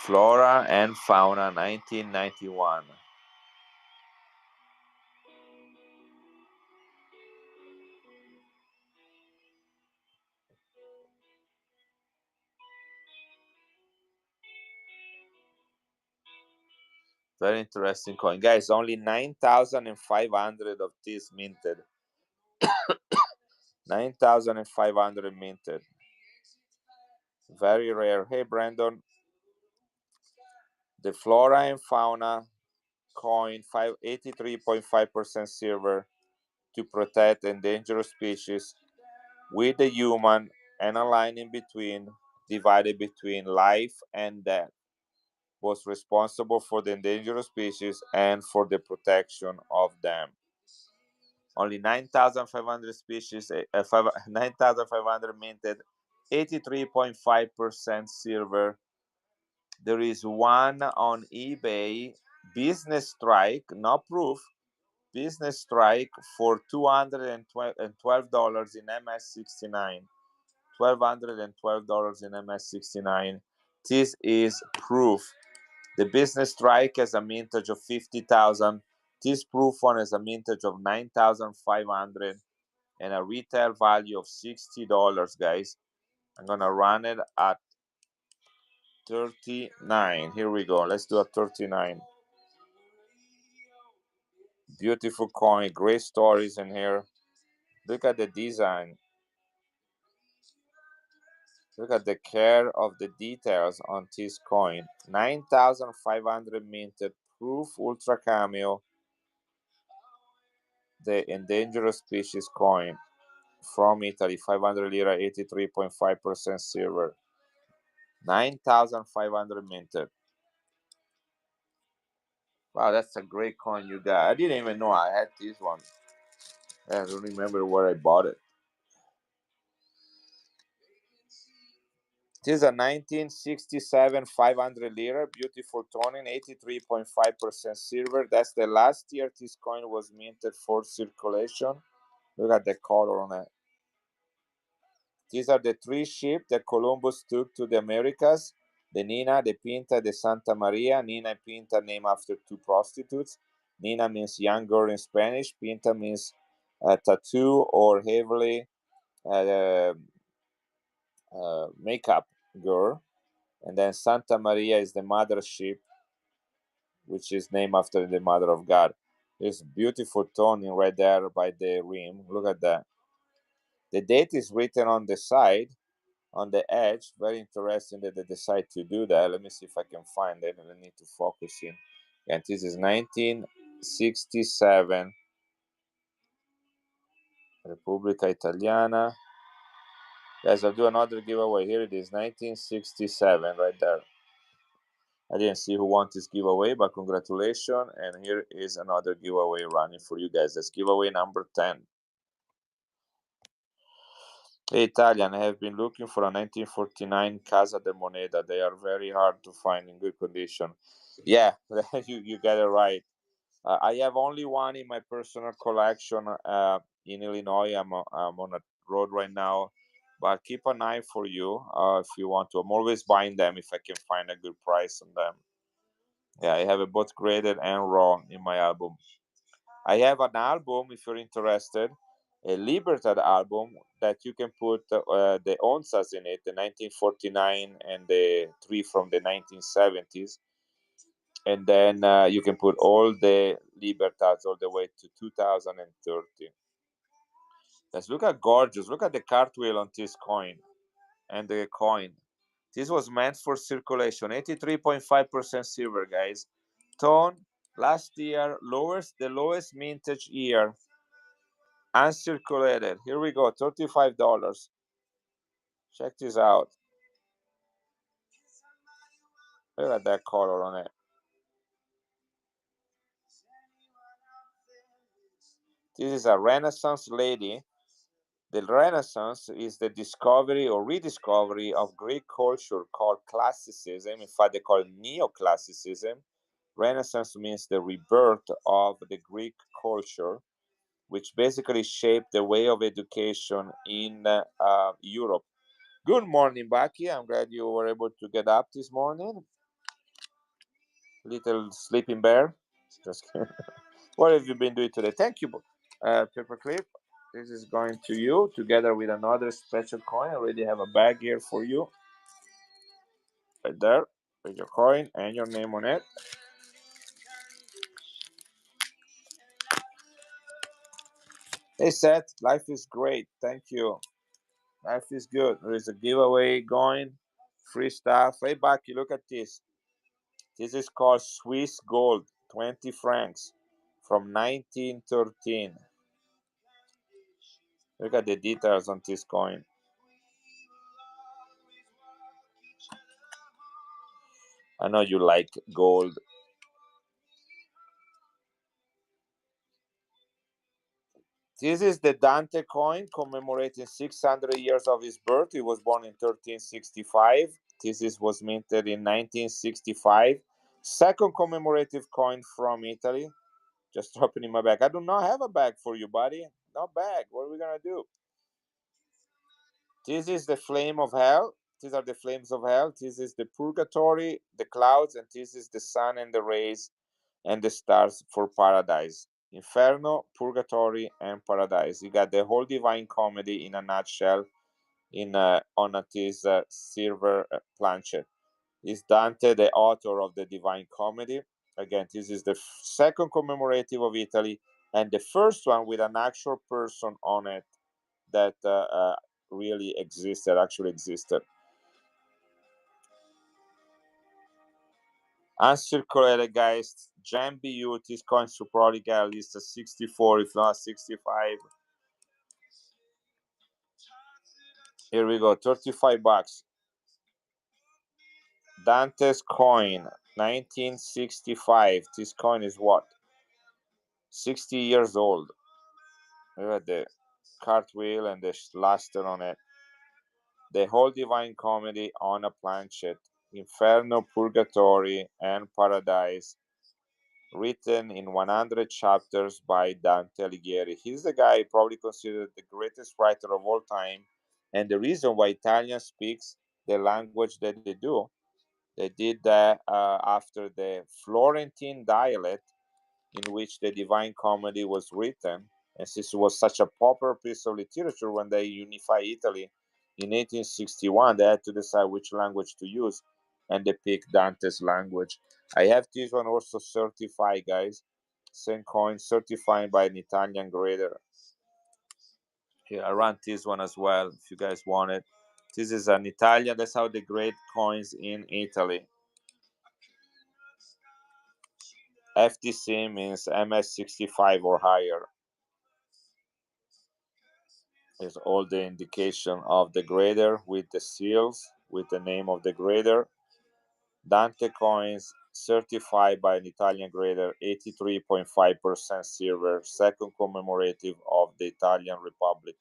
Flora and Fauna, 1991. Very interesting coin. Guys, only 9,500 of this minted. 9,500 minted. Very rare. Hey, Brandon. The Flora and Fauna coin, 83.5% silver to protect endangered species with the human and a line in between, divided between life and death, was responsible for the endangered species and for the protection of them. Only 9,500 species, 9,500 minted, 83.5% silver. There is one on eBay, Business Strike, no proof, Business Strike for $212 in MS69. $1,212 in MS69. This is proof The business strike has a mintage of 50,000. This proof one has a mintage of 9,500 and a retail value of $60, guys. I'm gonna run it at 39. Here we go. Let's do a 39. Beautiful coin, great stories in here. Look at the design. Look at the care of the details on this coin. 9,500 minted, proof ultra cameo, the endangered species coin from Italy, 500 lira, 83.5% silver. 9,500 minted. Wow, that's a great coin you got. I didn't even know I had this one. I don't remember where I bought it. This is a 1967 500 lira, beautiful toning, 83.5% silver. That's the last year this coin was minted for circulation. Look at the color on it. These are the three ships that Columbus took to the Americas: the Nina, the Pinta, the Santa Maria. Nina and Pinta named after two prostitutes. Nina means young girl in Spanish. Pinta means tattoo or heavily uh, makeup girl. And then Santa Maria is the mother ship, which is named after the Mother of God. There's beautiful toning right there by the rim. Look at that. The date is written on the side, on the edge. Very interesting that they decide to do that. Let me see if I can find it. I need to focus in. And this is 1967, Repubblica Italiana. Guys, I'll do another giveaway. Here it is, 1967, right there. I didn't see who won this giveaway, but congratulations. And here is another giveaway running for you guys. That's giveaway number 10. Hey, Italian, I have been looking for a 1949 Casa de Moneda. They are very hard to find in good condition. Yeah, you get it right. I have only one in my personal collection in Illinois. I'm on a road right now, but keep an eye for you if you want to. I'm always buying them if I can find a good price on them. Yeah, I have it both graded and raw in my album. I have an album, if you're interested, a Libertad album that you can put the onzas in it, the 1949 and the three from the 1970s. And then you can put all the Libertads all the way to 2030. Let's look at gorgeous. Look at the cartwheel on this coin and the coin. This was meant for circulation. 83.5% silver, guys. Tone last year, the lowest mintage year, uncirculated. Here we go, $35. Check this out. Look at that color on it. This is a Renaissance lady. The Renaissance is the discovery or rediscovery of Greek culture called classicism. In fact, they call it neoclassicism. Renaissance means the rebirth of the Greek culture, which basically shaped the way of education in Europe. Good morning, Baki. I'm glad you were able to get up this morning. Little sleeping bear. Just what have you been doing today? Thank you, Paperclip. This is going to you together with another special coin. I already have a bag here for you. Right there with your coin and your name on it. Hey Seth, life is great. Thank you. Life is good. There is a giveaway going. Free stuff. Hey Baki, look at this. This is called Swiss Gold, 20 francs from 1913. Look at the details on this coin. I know you like gold. This is the Dante coin commemorating 600 years of his birth. He was born in 1365. This was minted in 1965. Second commemorative coin from Italy. Just dropping in my bag. I do not have a bag for you, buddy. No bag. What are we going to do? This is the Flame of Hell. These are the flames of hell. This is the purgatory, the clouds, and this is the sun and the rays and the stars for paradise. Inferno, purgatory, and paradise. You got the whole Divine Comedy in a nutshell on this silver planchet. Is Dante the author of the Divine Comedy? Again, this is the second commemorative of Italy and the first one with an actual person on it that really existed, actually existed. Uncirculated, guys. Gem BU, these coins should probably get at least a 64, if not 65. Here we go, 35 bucks. Dante's coin, 1965. This coin is what? 60 years old. Look at the cartwheel and the luster on it. The whole Divine Comedy on a planchet. Inferno, Purgatory, and Paradise. Written in 100 chapters by Dante Alighieri. He's the guy probably considered the greatest writer of all time. And the reason why Italian speaks the language that they do, they did that after the Florentine dialect in which the Divine Comedy was written. And since it was such a popular piece of literature when they unified Italy in 1861, they had to decide which language to use, and they picked Dante's language. I have this one also certified, guys. Same coin, certified by an Italian grader. Here, I run this one as well if you guys want it. This is an Italian, that's how they grade coins in Italy. FTC means MS65 or higher. Here's all the indication of the grader with the seals, with the name of the grader. Dante coins certified by an Italian grader, 83.5% silver, second commemorative of the Italian Republic.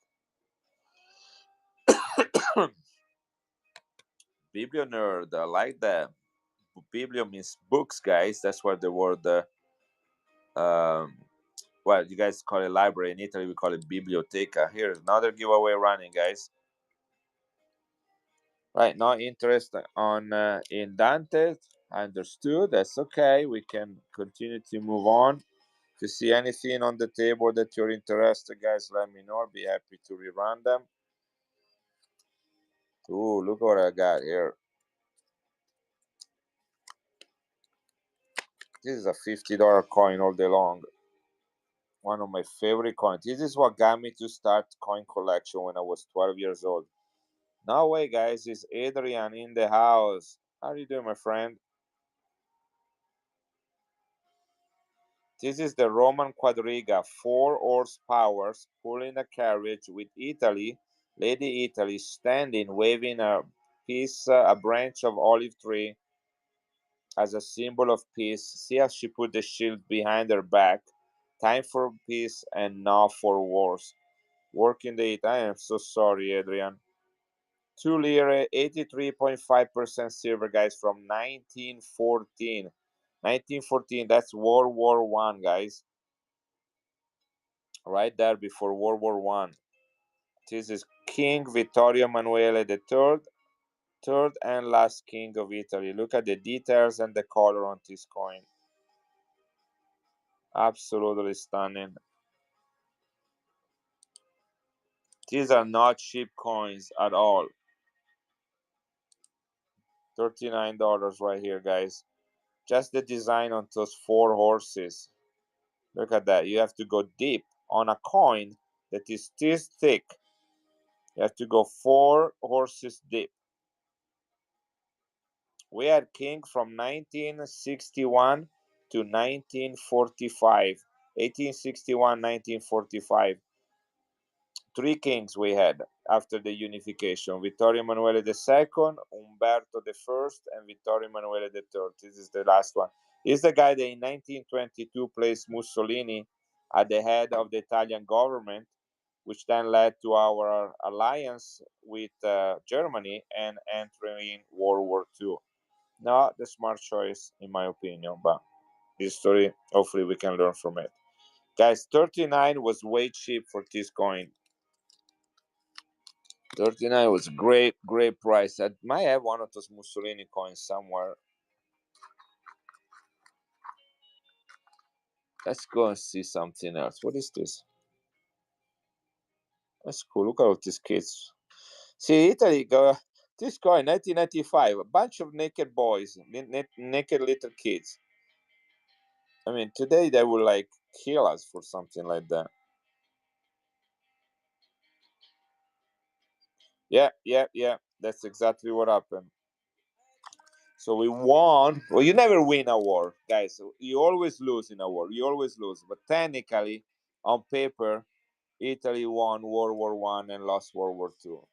Biblio nerd, I like that. Biblio means books, guys. That's what the word, well, you guys call it library. In Italy, we call it biblioteca. Here's another giveaway running, guys. Right, not interested on in Dante. Understood. That's okay. We can continue to move on. If you see anything on the table that you're interested, guys, let me know. I'll be happy to rerun them. Ooh, look what I got here. This is a $50 coin all day long. One of my favorite coins. This is what got me to start coin collection when I was 12 years old. No way, guys. It's Adrian in the house. How are you doing, my friend? This is the Roman quadriga, 4 horsepower, pulling a carriage with Italy, Lady Italy, standing, waving a branch of olive tree as a symbol of peace. See how she put the shield behind her back. Time for peace and not for wars. Working the I am so sorry, Adrian. 2 lire, 83.5% silver, guys, from 1914. 1914, that's World War One, guys. Right there before World War One. This is King Vittorio Emanuele III, third and last king of Italy. Look at the details and the color on this coin. Absolutely stunning. These are not cheap coins at all. $39 right here, guys. Just the design on those 4 horses. Look at that. You have to go deep on a coin that is this thick. You have to go 4 horses deep. We had king from 1961 to 1945. 1861, 1945. 3 kings we had after the unification. Vittorio Emanuele II, Umberto I, and Vittorio Emanuele III. This is the last one. This is the guy that in 1922 placed Mussolini at the head of the Italian government, which then led to our alliance with Germany and entering World War II. Not the smart choice, in my opinion, but history, hopefully we can learn from it. Guys, 39 was way cheap for this coin. 39 was great price. I might have one of those Mussolini coins somewhere. Let's go and see something else. What is this? That's cool. Look at all these kids. See, Italy, this coin, 1995, a bunch of naked boys, naked little kids. I mean, today they would like kill us for something like that. Yeah. That's exactly what happened. So we won. Well, you never win a war, guys. You always lose in a war. You always lose. But technically, on paper, Italy won World War One and lost World War Two.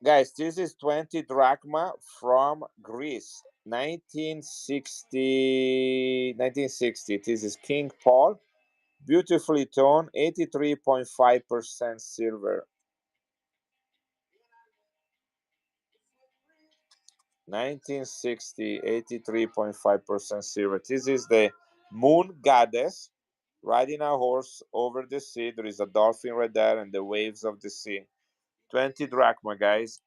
Guys, this is 20 drachma from Greece, 1960. This is King Paul, beautifully toned, 83.5% silver. 1960, 83.5% silver. This is the moon goddess riding a horse over the sea. There is a dolphin right there and the waves of the sea. 20 drachma, guys.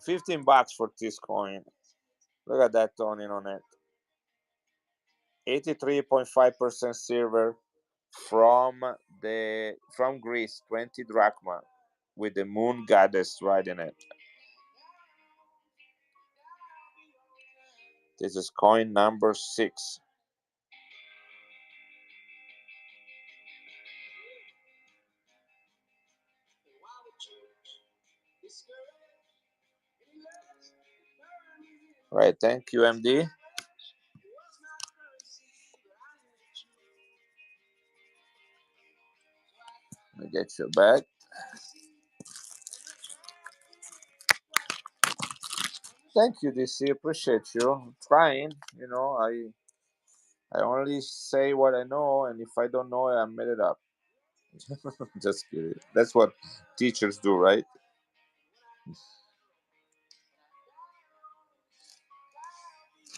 15 bucks for this coin. Look at that toning on it. 83.5% silver from Greece, 20 drachma with the moon goddess riding it. This is coin number 6. Right, thank you, MD. Let me get you back. Thank you, DC. Appreciate you. I'm trying. I only say what I know, and if I don't know it, I made it up. Just kidding. That's what teachers do, right?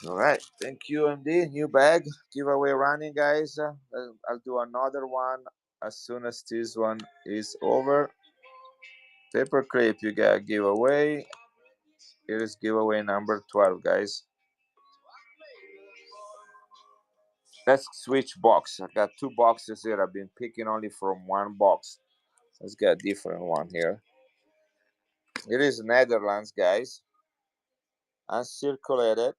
All right. Thank you, MD. New bag giveaway running, guys. I'll do another one as soon as this one is over. Paperclip, you got giveaway. Here is giveaway number 12, guys. Let's switch box. I got 2 boxes here. I've been picking only from one box. Let's get a different one here. It is Netherlands, guys. Uncirculated.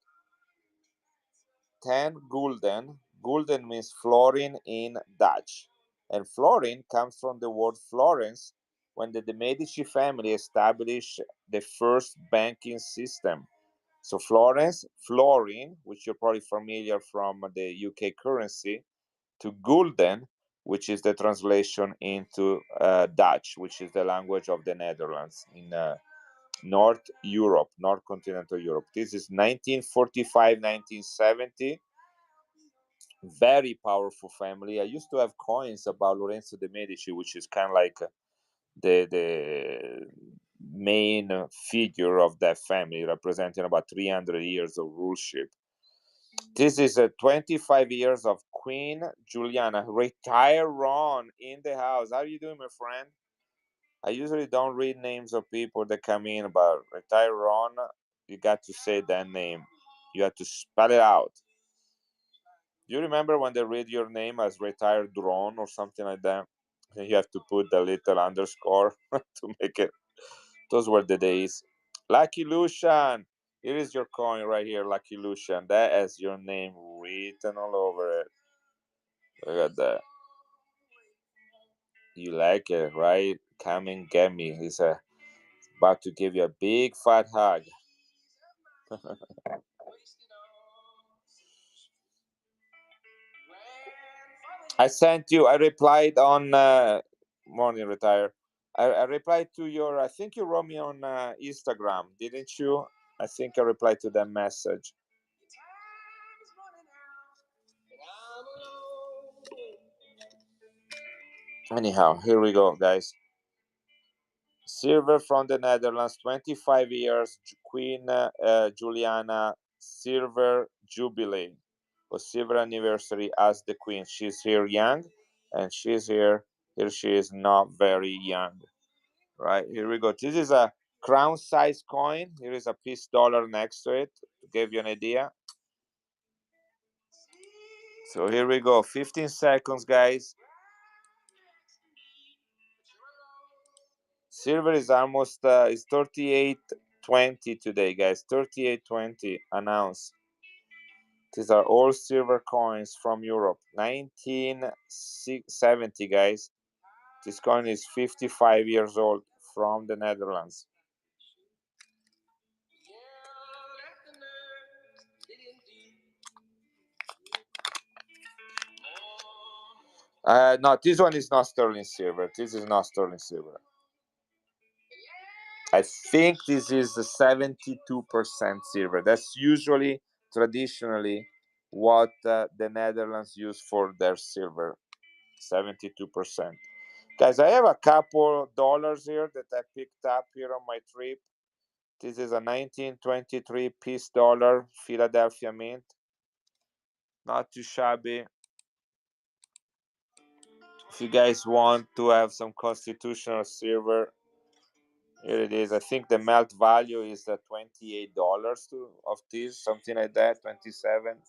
10 gulden. Gulden means florin in Dutch. And florin comes from the word Florence when the Medici family established the first banking system. So Florence, florin, which you're probably familiar from the UK currency, to gulden, which is the translation into Dutch, which is the language of the Netherlands in North Europe, North Continental Europe. This is 1945, 1970. Very powerful family. I used to have coins about Lorenzo de' Medici, which is kind of like the main figure of that family, representing about 300 years of ruleship. This is 25 years of Queen Juliana. Retire Ron in the house. How are you doing, my friend? I usually don't read names of people that come in, but Retire Ron, you got to say that name. You have to spell it out. Do you remember when they read your name as Retired Drone or something like that? And you have to put the little underscore to make it. Those were the days. Lucky Lucian. Here is your coin right here, Lucky Lucian. That has your name written all over it. Look at that. You like it, right? Come and get me. He's about to give you a big fat hug. I replied on Morning Retire. I replied to I think you wrote me on Instagram, didn't you? I think I replied to that message. Anyhow, here we go, guys. Silver from the Netherlands, 25 years, Queen Juliana Silver Jubilee. but silver anniversary as the queen. She's here young, and she's here. Here she is not very young. Right, here we go. This is a crown size coin. Here is a piece dollar next to it to give you an idea. So here we go. 15 seconds, guys. Silver is almost is 38.20 today, guys. 38.20 an ounce. These are all silver coins from Europe. 1970, guys. This coin is 55 years old, from the Netherlands. No, this one is not sterling silver. This is not sterling silver. I think this is 72% silver. That's usually, traditionally, what the Netherlands use for their silver. 72%. Guys, I have a couple dollars here that I picked up here on my trip. This is a 1923 piece dollar, Philadelphia Mint. Not too shabby. If you guys want to have some constitutional silver, here it is. I think the melt value is $28 of this, something like that, 27.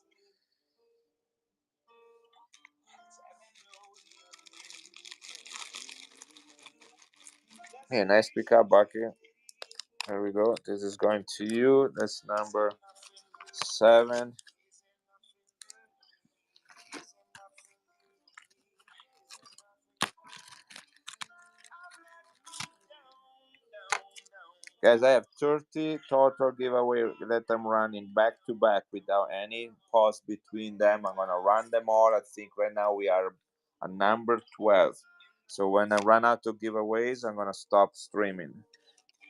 Hey, nice pickup, Bucky. Here we go. This is going to you. That's number 7. Guys, I have 30 total giveaway. Let them run in back to back without any pause between them. I'm gonna run them all. I think right now we are at number 12. So when I run out of giveaways, I'm gonna stop streaming.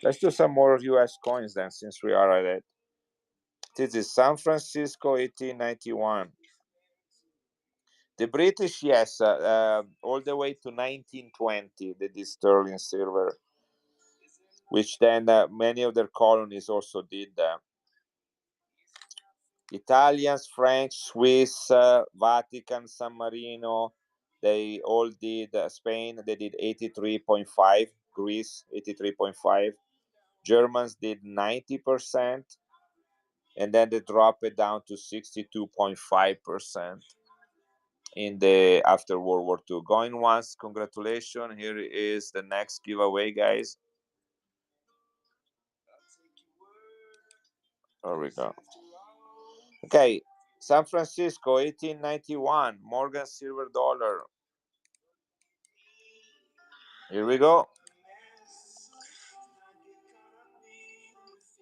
Let's do some more US coins then, since we are at it. This is San Francisco 1891. The British, yes, all the way to 1920, they did sterling silver, which then many of their colonies also did. Italians, French, Swiss, Vatican, San Marino, they all did. Spain, they did 83.5. Greece, 83.5. Germans did 90%, and then they dropped it down to 62.5% in the after World War II. Going once, congratulations. Here is the next giveaway, guys. There we go. Okay, San Francisco, 1891, Morgan silver dollar. Here we go.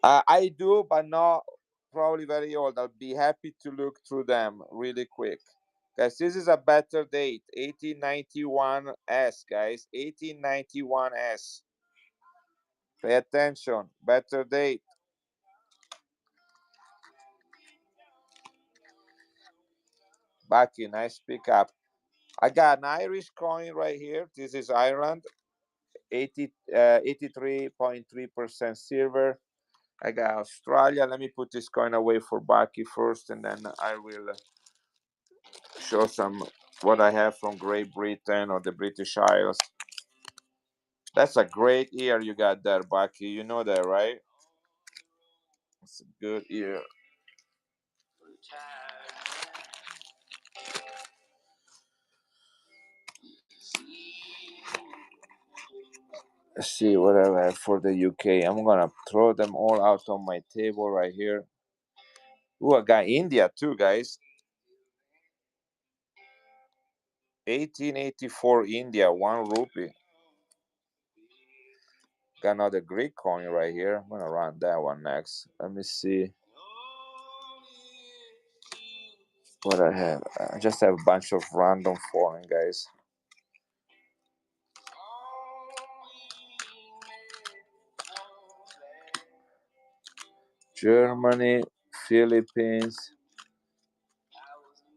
I do, but not probably very old. I'll be happy to look through them really quick. Guys, this is a better date. 1891S, guys. 1891S. Pay attention. Better date. Bucky, nice pickup. I got an Irish coin right here. This is Ireland. 83.3% silver. I got Australia. Let me put this coin away for Bucky first, and then I will show some what I have from Great Britain or the British Isles. That's a great ear you got there, Bucky. You know that, right? It's a good ear. Let's see what I have for the UK. I'm gonna throw them all out on my table right here. Ooh, I got India too, guys. 1884 India, 1 rupee. Got another Greek coin right here. I'm gonna run that one next. Let me see what I have. I just have a bunch of random foreign, guys. Germany, Philippines,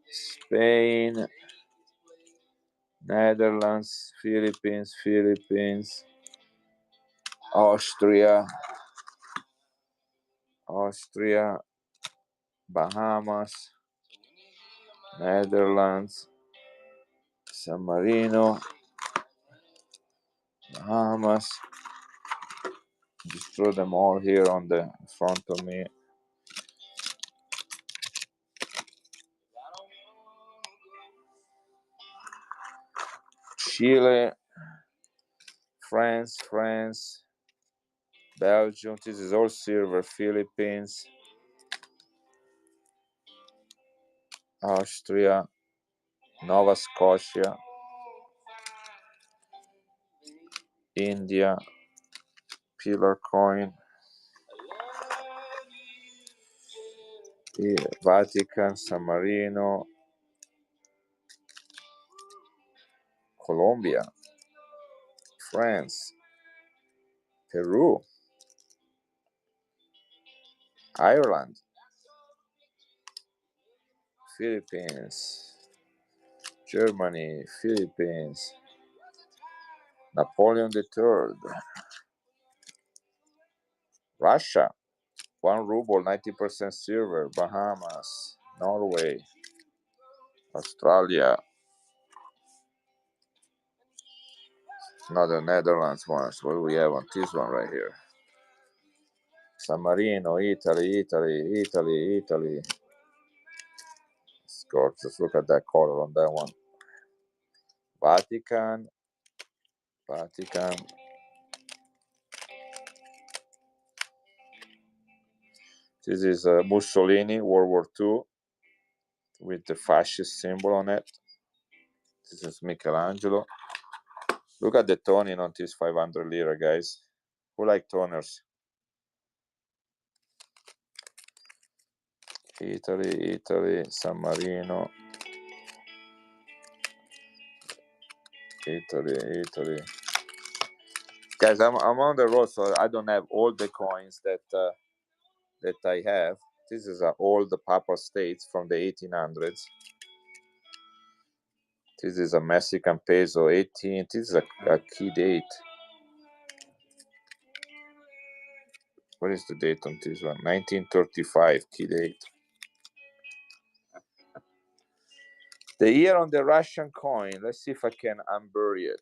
Spain, Netherlands, Philippines, Austria, Bahamas, Netherlands, San Marino, Bahamas. Just throw them all here on the front of me. Chile, France, Belgium. This is all silver. Philippines, Austria, Nova Scotia, India, pillar coin, Vatican, San Marino, Colombia, France, Peru, Ireland, Philippines, Germany, Philippines, Napoleon III, Russia, 1 ruble, 90% silver, Bahamas, Norway, Australia, another Netherlands ones. What do we have on this one right here? San Marino, Italy. It's gorgeous. Look at that color on that one. Vatican. This is Mussolini, World War II, with the fascist symbol on it. This is Michelangelo. Look at the toning on this 500 lira, guys. Who like toners? Italy, San Marino. Italy. Guys, I'm on the road, so I don't have all the coins that I have. This is all the Papal States from the 1800s. This is a Mexican peso, 18. This is a key date. What is the date on this one? 1935, key date. The year on the Russian coin. Let's see if I can unbury it.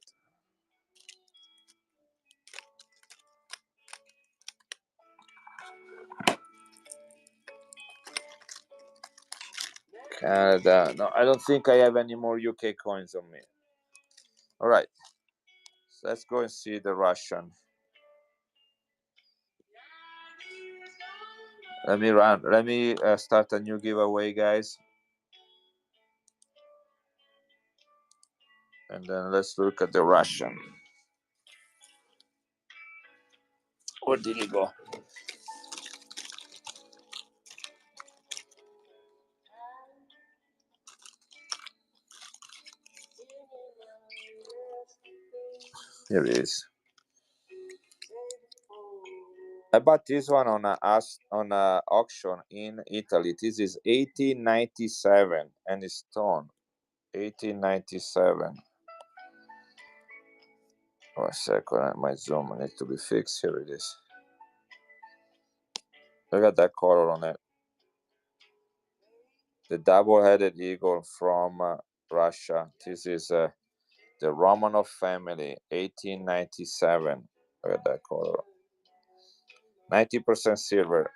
Canada. No, I don't think I have any more UK coins on me. All right. So let's go and see the Russian. Let me start a new giveaway, guys. And then let's look at the Russian. Where did he go? Here it is. I bought this one on a auction in Italy. This is 1897 and it's stone. 1897. Oh, a second, my zoom needs to be fixed. Here it is. Look at that color on it. The double-headed eagle from Russia. This is the Romanov family, 1897. Look at that color. 90% silver.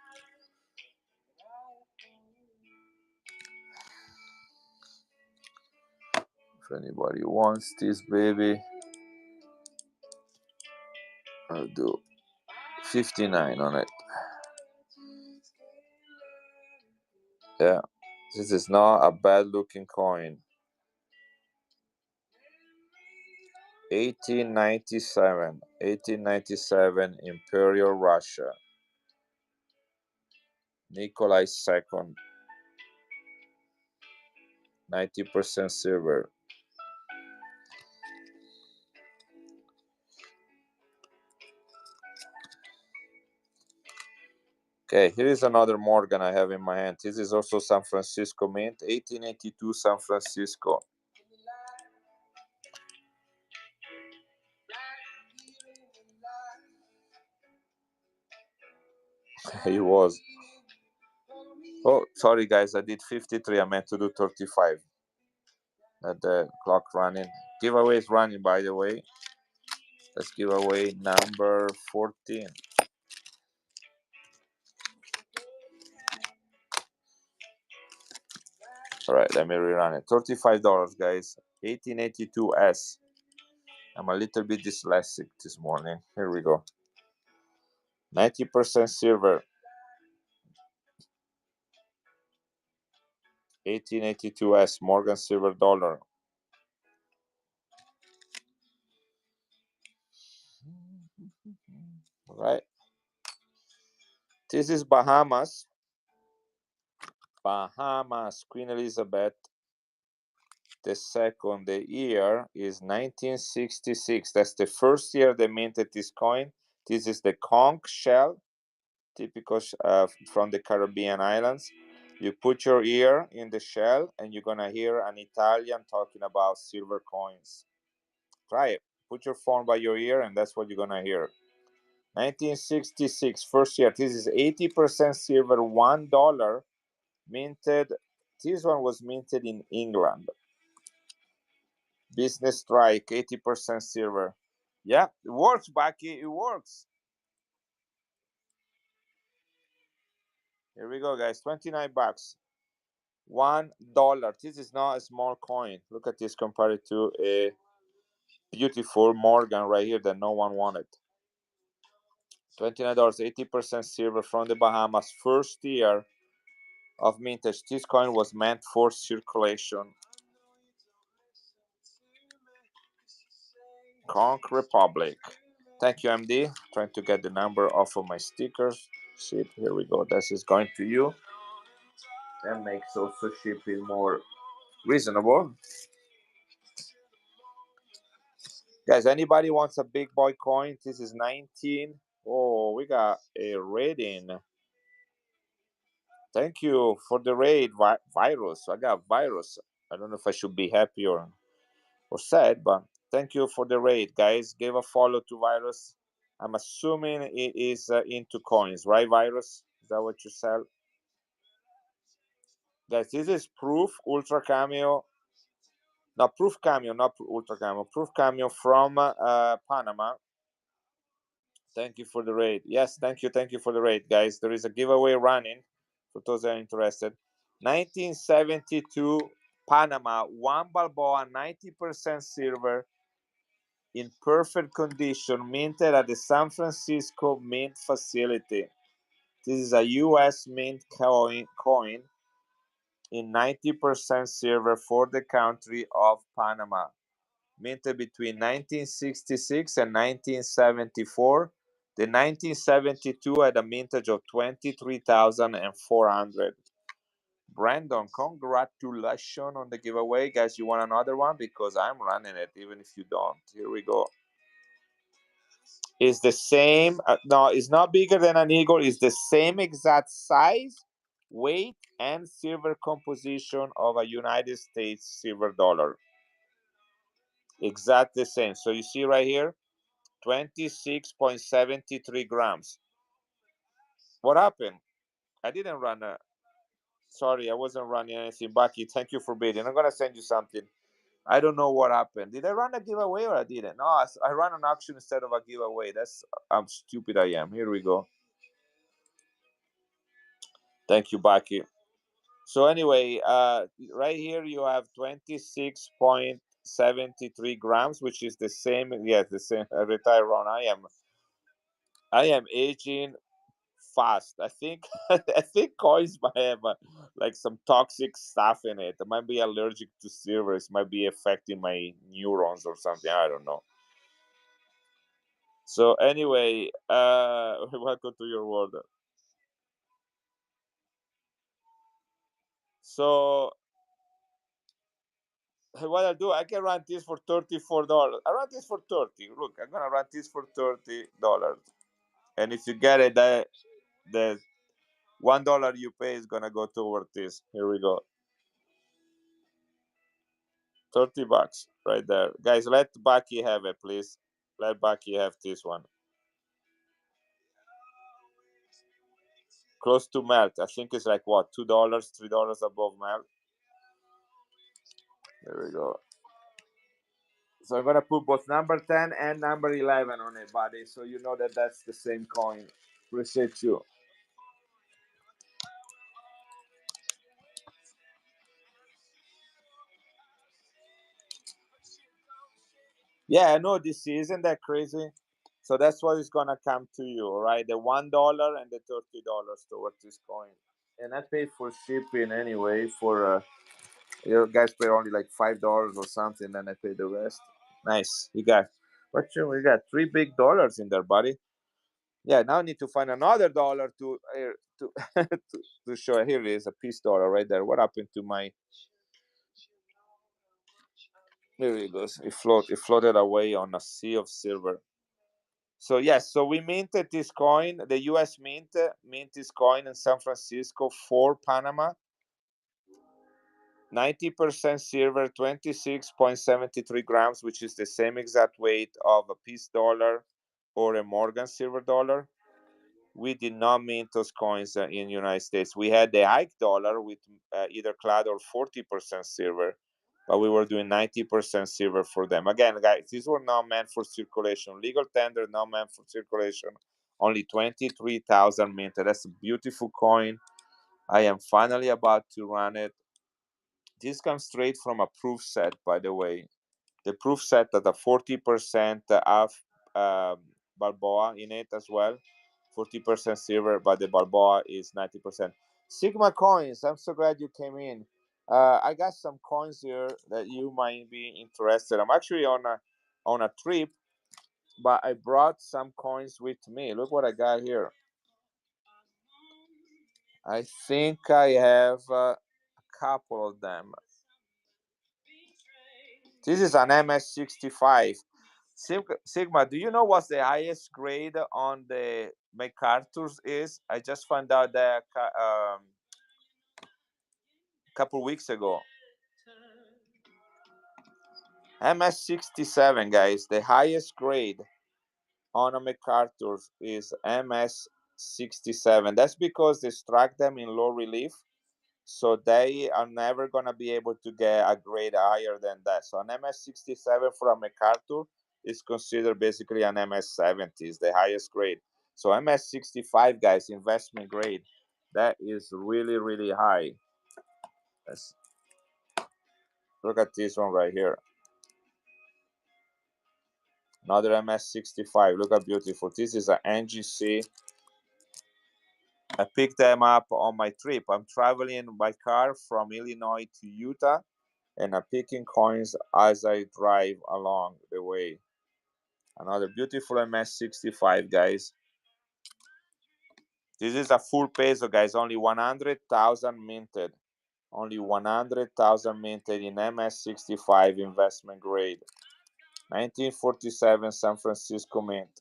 If anybody wants this baby, I'll do 59 on it. Yeah, this is not a bad looking coin. 1897, Imperial Russia. Nikolai II. 90% silver. Okay, here is another Morgan I have in my hand. This is also San Francisco Mint, 1882 San Francisco. He was. Oh, sorry guys, I did 53. I meant to do 35. Let the clock running. Giveaway is running, by the way. Let's give away number 14. All right, let me rerun it. $35, guys. 1882S. I'm a little bit dyslexic this morning. Here we go. 90% silver. 1882S, Morgan Silver Dollar. All right. This is Bahamas. Bahamas, Queen Elizabeth II. The year is 1966. That's the first year they minted this coin. This is the conch shell, typical from the Caribbean islands. You put your ear in the shell and you're gonna hear an Italian talking about silver coins. Try it. Put your phone by your ear and that's what you're gonna hear. 1966, first year. This is 80% silver, $1 minted. This one was minted in England. Business strike, 80% silver. Yeah, it works, Bucky. It works. Here we go, guys. 29 bucks. $1. This is not a small coin. Look at this compared to a beautiful Morgan right here that no one wanted. $29, 80% silver from the Bahamas. First year of mintage. This coin was meant for circulation. Conch Republic. Thank you, MD. Trying to get the number off of my stickers. Shit, here we go. This is going to you. That makes also shipping more reasonable. Guys, anybody wants a big boy coin? This is 19. Oh, we got a rating. Thank you for the raid, Virus. I got Virus. I don't know if I should be happy or sad, but thank you for the raid, guys. Give a follow to Virus. I'm assuming it is into coins, right, Virus? Is that what you sell? Guys, this is Proof Ultra Cameo. No, Proof Cameo, not Ultra Cameo. Proof Cameo from Panama. Thank you for the raid. Yes, thank you for the raid, guys. There is a giveaway running for those that are interested. 1972 Panama, one Balboa, 90% silver, in perfect condition, minted at the San Francisco Mint facility. This is a U.S. mint coin in 90% silver for the country of Panama. Minted between 1966 and 1974. The 1972 had a mintage of 23,400. Brandon, congratulations on the giveaway. Guys, you want another one? Because I'm running it, even if you don't. Here we go. It's the same. No, it's not bigger than an eagle. It's the same exact size, weight, and silver composition of a United States silver dollar. Exactly the same. So you see right here, 26.73 grams. What happened? I didn't run a. Sorry, I wasn't running anything. Bucky, thank you for bidding. I'm gonna send you something. I don't know what happened. Did I run a giveaway or I didn't? No, I ran an auction instead of a giveaway. That's how stupid I am. Here we go. Thank you, Bucky. So anyway, right here you have 26.73 grams, which is the same. Yes, the same. Retire Ron. I am aging fast. I think I think coins might have like some toxic stuff in it. I might be allergic to silver. It might be affecting my neurons or something. I don't know. So anyway, welcome to your world. So what I do, I can run this for $34. I run this for 30. Look, I'm gonna run this for $30. And if you get it, the $1 you pay is gonna go toward this. Here we go. 30 bucks right there. Guys, let Bucky have it, please. Let Bucky have this one. Close to melt. I think it's like what, $2, $3 above melt. There we go. So I'm gonna put both number 10 and number 11 on it, buddy. So you know that that's the same coin. Appreciate you. Yeah, I know this isn't that crazy. So that's what is gonna come to you, right? The $1 and the $30 towards this coin. And I paid for shipping anyway. For you guys pay only like $5 or something, then I pay the rest. Nice. You got we got $3 big in there, buddy. Yeah, now I need to find another dollar to to show. Here it is, a peace dollar right there. What happened to my? There it goes. It floated away on a sea of silver. So yes, so we minted this coin. The U.S. mint this coin in San Francisco for Panama. 90% silver, 26.73 grams, which is the same exact weight of a peace dollar or a Morgan silver dollar. We did not mint those coins in United States. We had the Ike dollar with either clad or 40% silver, but we were doing 90% silver for them. Again, guys, these were not meant for circulation. Legal tender, not meant for circulation. Only 23,000 minted. That's a beautiful coin. I am finally about to run it. This comes straight from a proof set, by the way. The proof set that a 40% of Balboa in it as well. 40% silver, but the Balboa is 90%. Sigma coins, I'm so glad you came in. I got some coins here that you might be interested. I'm actually on a trip, but I brought some coins with me. Look what I got here. I think I have a couple of them. This is an MS65. Sigma, do you know what's the highest grade on the MacArthur's is? I just found out that a couple weeks ago. MS67, guys, the highest grade on a MacArthur's is MS67. That's because they struck them in low relief, so they are never going to be able to get a grade higher than that. So an MS67 for a MacArthur is considered basically an MS70, is the highest grade. So MS65, guys, investment grade, that is really, really high. Let's look at this one right here. Another MS65. Look how beautiful. This is an NGC. I picked them up on my trip. I'm traveling by car from Illinois to Utah, and I'm picking coins as I drive along the way. Another beautiful MS65, guys. This is a full peso, guys. Only 100,000 minted. Only 100,000 minted in MS65 investment grade. 1947 San Francisco Mint.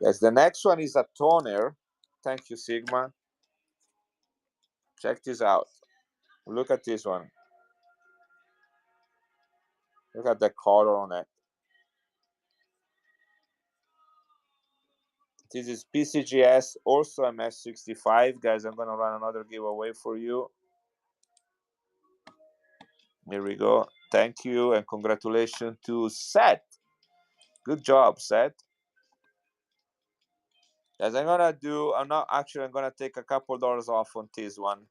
Yes, the next one is a toner. Thank you, Sigma. Check this out. Look at this one. Look at the color on it. This is PCGS, also MS65. Guys, I'm going to run another giveaway for you. Here we go. Thank you and congratulations to Seth. Good job, Seth. Guys, I'm going to take a couple dollars off on this one.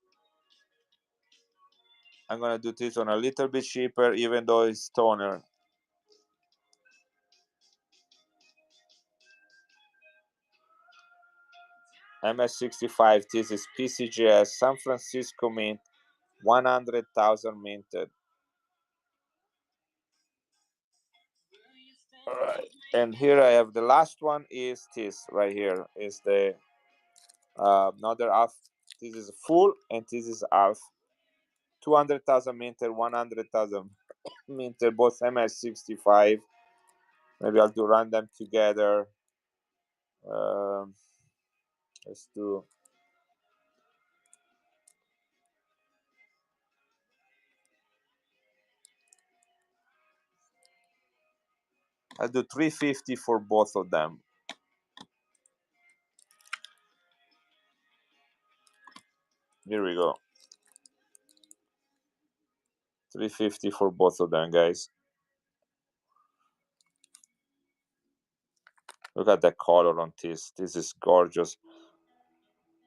I'm going to do this one a little bit cheaper, even though it's toner. MS65, this is PCGS, San Francisco Mint, 100,000 minted. All right. And here I have the last one is this right here is the another half. This is full and this is half. 200,000 minted, 100,000 minted, both MS65. Maybe I'll run them together. Let's do. I'll do 350 for both of them. Here we go. 350 for both of them, guys. Look at the color on this. This is gorgeous.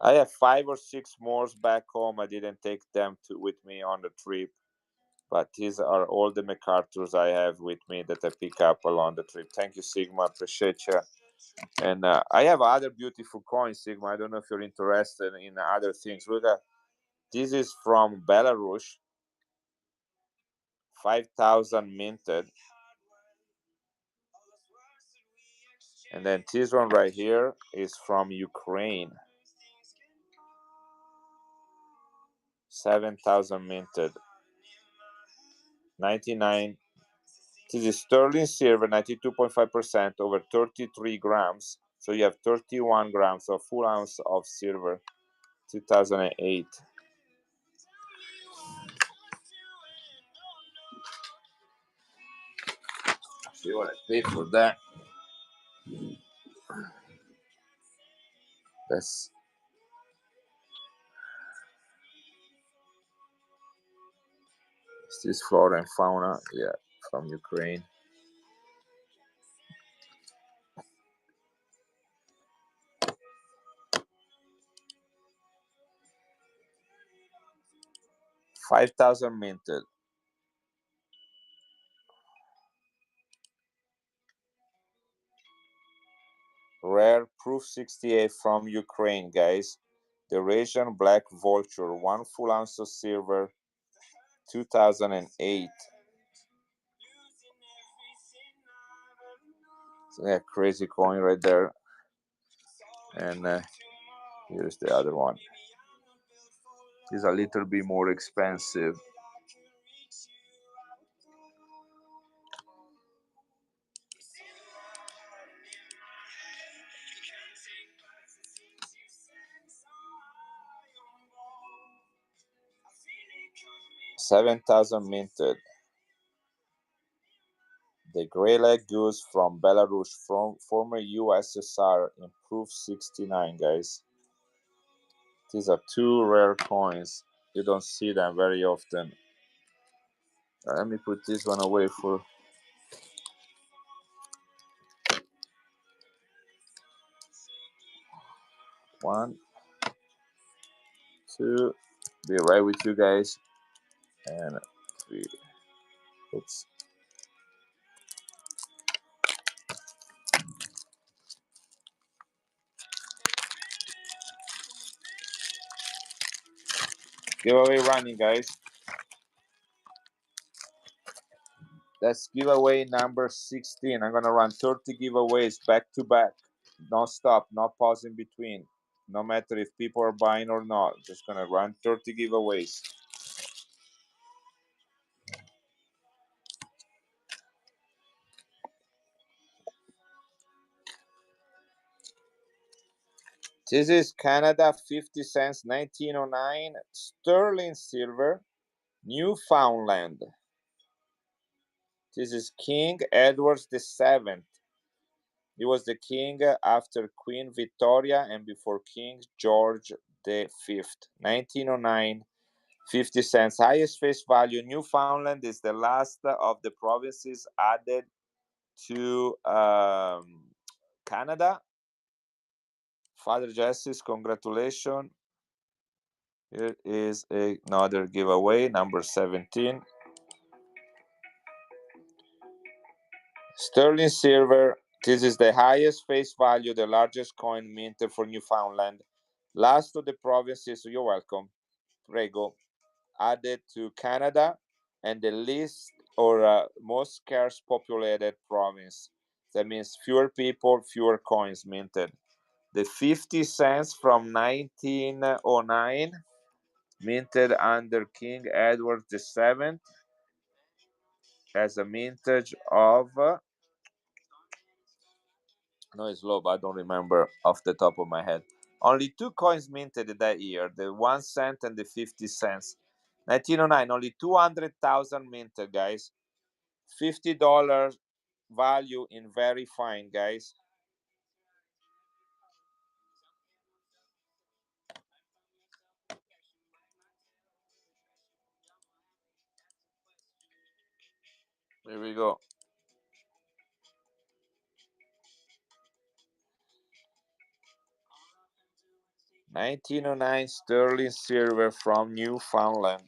I have 5 or 6 more back home. I didn't take them with me on the trip. But these are all the MacArthurs I have with me that I pick up along the trip. Thank you, Sigma. Appreciate you. And I have other beautiful coins, Sigma. I don't know if you're interested in other things. Look at this is from Belarus. 5,000 minted. And then this one right here is from Ukraine. 7,000 minted. 99. This is sterling silver, 92.5% over 33 grams. So you have 31 grams, so full ounce of silver. 2008. See what I paid for that. That's is this flora and fauna? Yeah, from Ukraine. $5,000 minted. Rare Proof 68 from Ukraine, guys. The Eurasian Black Vulture, 1 full ounce of silver, 2008. So yeah, crazy coin right there. And here's the other one. It's a little bit more expensive. $7,000 minted. The Grey Leg Goose from Belarus, from former USSR, improved 69, guys. These are 2 rare coins. You don't see them very often. Let me put this one away for. One, two. Be right with you guys. And 3. Oops. Giveaway running, guys. That's giveaway number 16. I'm gonna run 30 giveaways back to back. Don't stop, not pause in between. No matter if people are buying or not. Just gonna run 30 giveaways. This is Canada 50 cents, 1909, sterling silver, Newfoundland. This is King Edward VII. He was the king after Queen Victoria and before King George V. 1909, 50 cents. Highest face value. Newfoundland is the last of the provinces added to Canada. Father Justice, congratulations. Here is another giveaway, number 17. Sterling silver. This is the highest face value, the largest coin minted for Newfoundland. Last of the provinces, you're welcome, Prego, added to Canada, and the least or most scarce populated province. That means fewer people, fewer coins minted. The 50 cents from 1909, minted under King Edward VII, has a mintage of no, it's low, but I don't remember off the top of my head. Only 2 coins minted that year, the 1 cent and the 50 cents. 1909, only 200,000 minted, guys. $50 value in very fine, guys. Here we go. 1909 sterling silver from Newfoundland.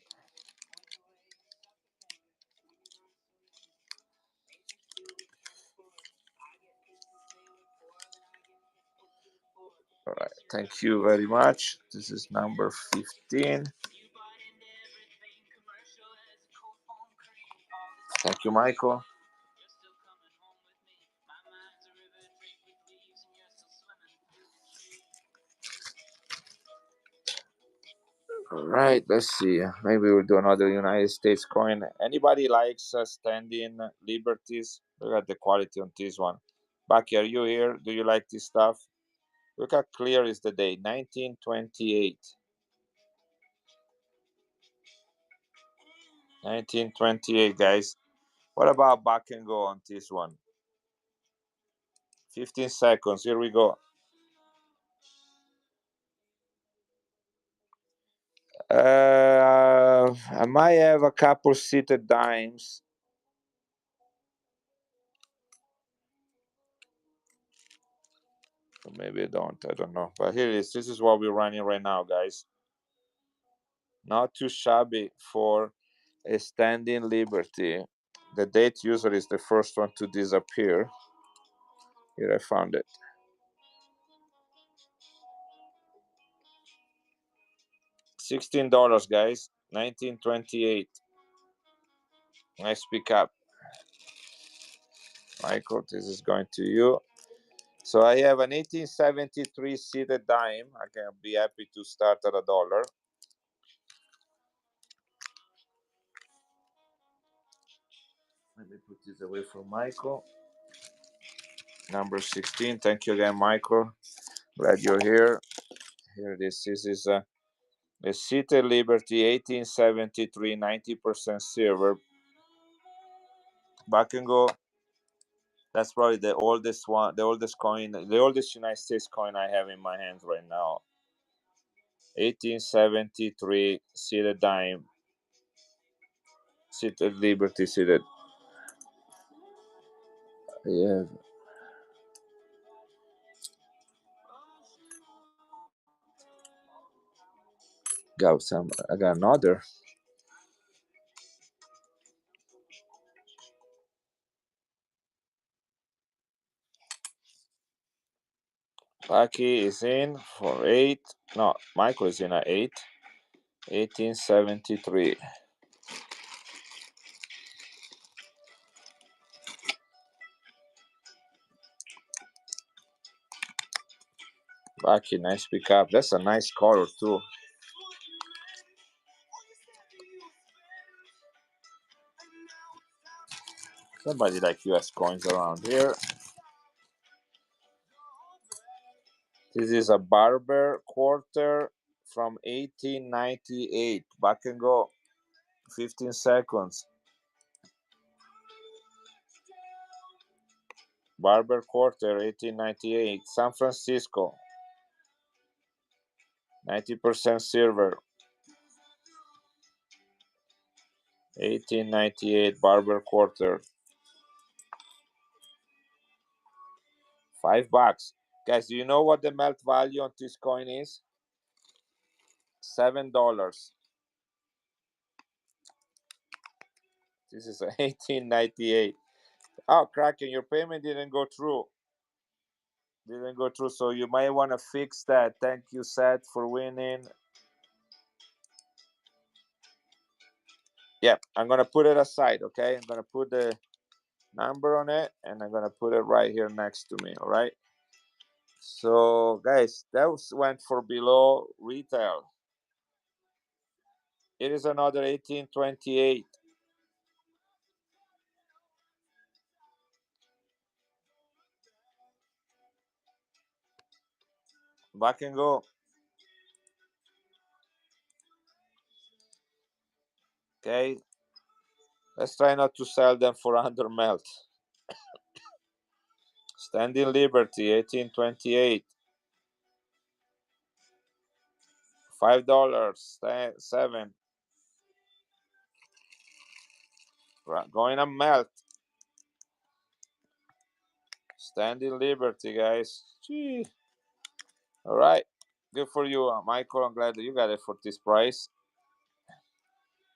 All right, thank you very much. This is number 15. Thank you, Michael. All right, let's see. Maybe we'll do another United States coin. Anybody likes standing liberties? Look at the quality on this one. Bucky, are you here? Do you like this stuff? Look how clear is the date. 1928. 1928, guys. What about back and go on this one? 15 seconds. Here we go. I might have a couple seated dimes. Or maybe I don't. I don't know. But here it is. This is what we're running right now, guys. Not too shabby for a standing liberty. The date usually is the first one to disappear. Here I found it. $16, guys. 1928. Nice pickup. Michael, this is going to you. So I have an 1873 seated dime. I can be happy to start at $1. Let me put this away from Michael. Number 16. Thank you again, Michael. Glad you're here. Here it is. This is a seated Liberty 1873, 90% silver. Back and go. That's probably the oldest one, the oldest coin, the oldest United States coin I have in my hands right now. 1873 seated dime. Seated Liberty seated. Yeah. Got some. I got another. Lucky is in for 8. No, Michael is in at 8. 1873. Lucky, nice pickup. That's a nice color too. Somebody like US coins around here. This is a Barber quarter from 1898. Back and go. 15 seconds. Barber quarter, 1898. San Francisco. 90% silver. 1898 Barber quarter. $5. Guys, do you know what the melt value on this coin is? $7. This is a 1898. Oh, Kraken, your payment didn't go through. Didn't go through, so you might want to fix that. Thank you, Seth, for winning. Yep, I'm gonna put it aside, okay? I'm gonna put the number on it, and I'm gonna put it right here next to me. All right. So, guys, that went for below retail. It is another 1828. Back and go. Okay. Let's try not to sell them for under melt. Standing Liberty, 1828. $5, 7. Going to melt. Standing Liberty, guys. Gee. All right. Good for you, Michael. I'm glad that you got it for this price.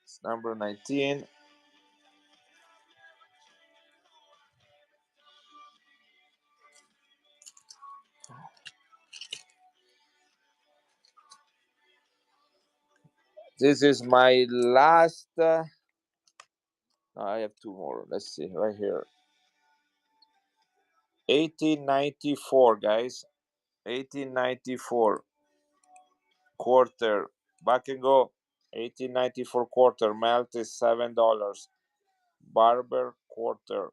It's number 19. This is my last. No, I have two more. Let's see right here. 1894, guys. 1894 quarter. Back and go. 1894 quarter. Melt is $7. Barber quarter.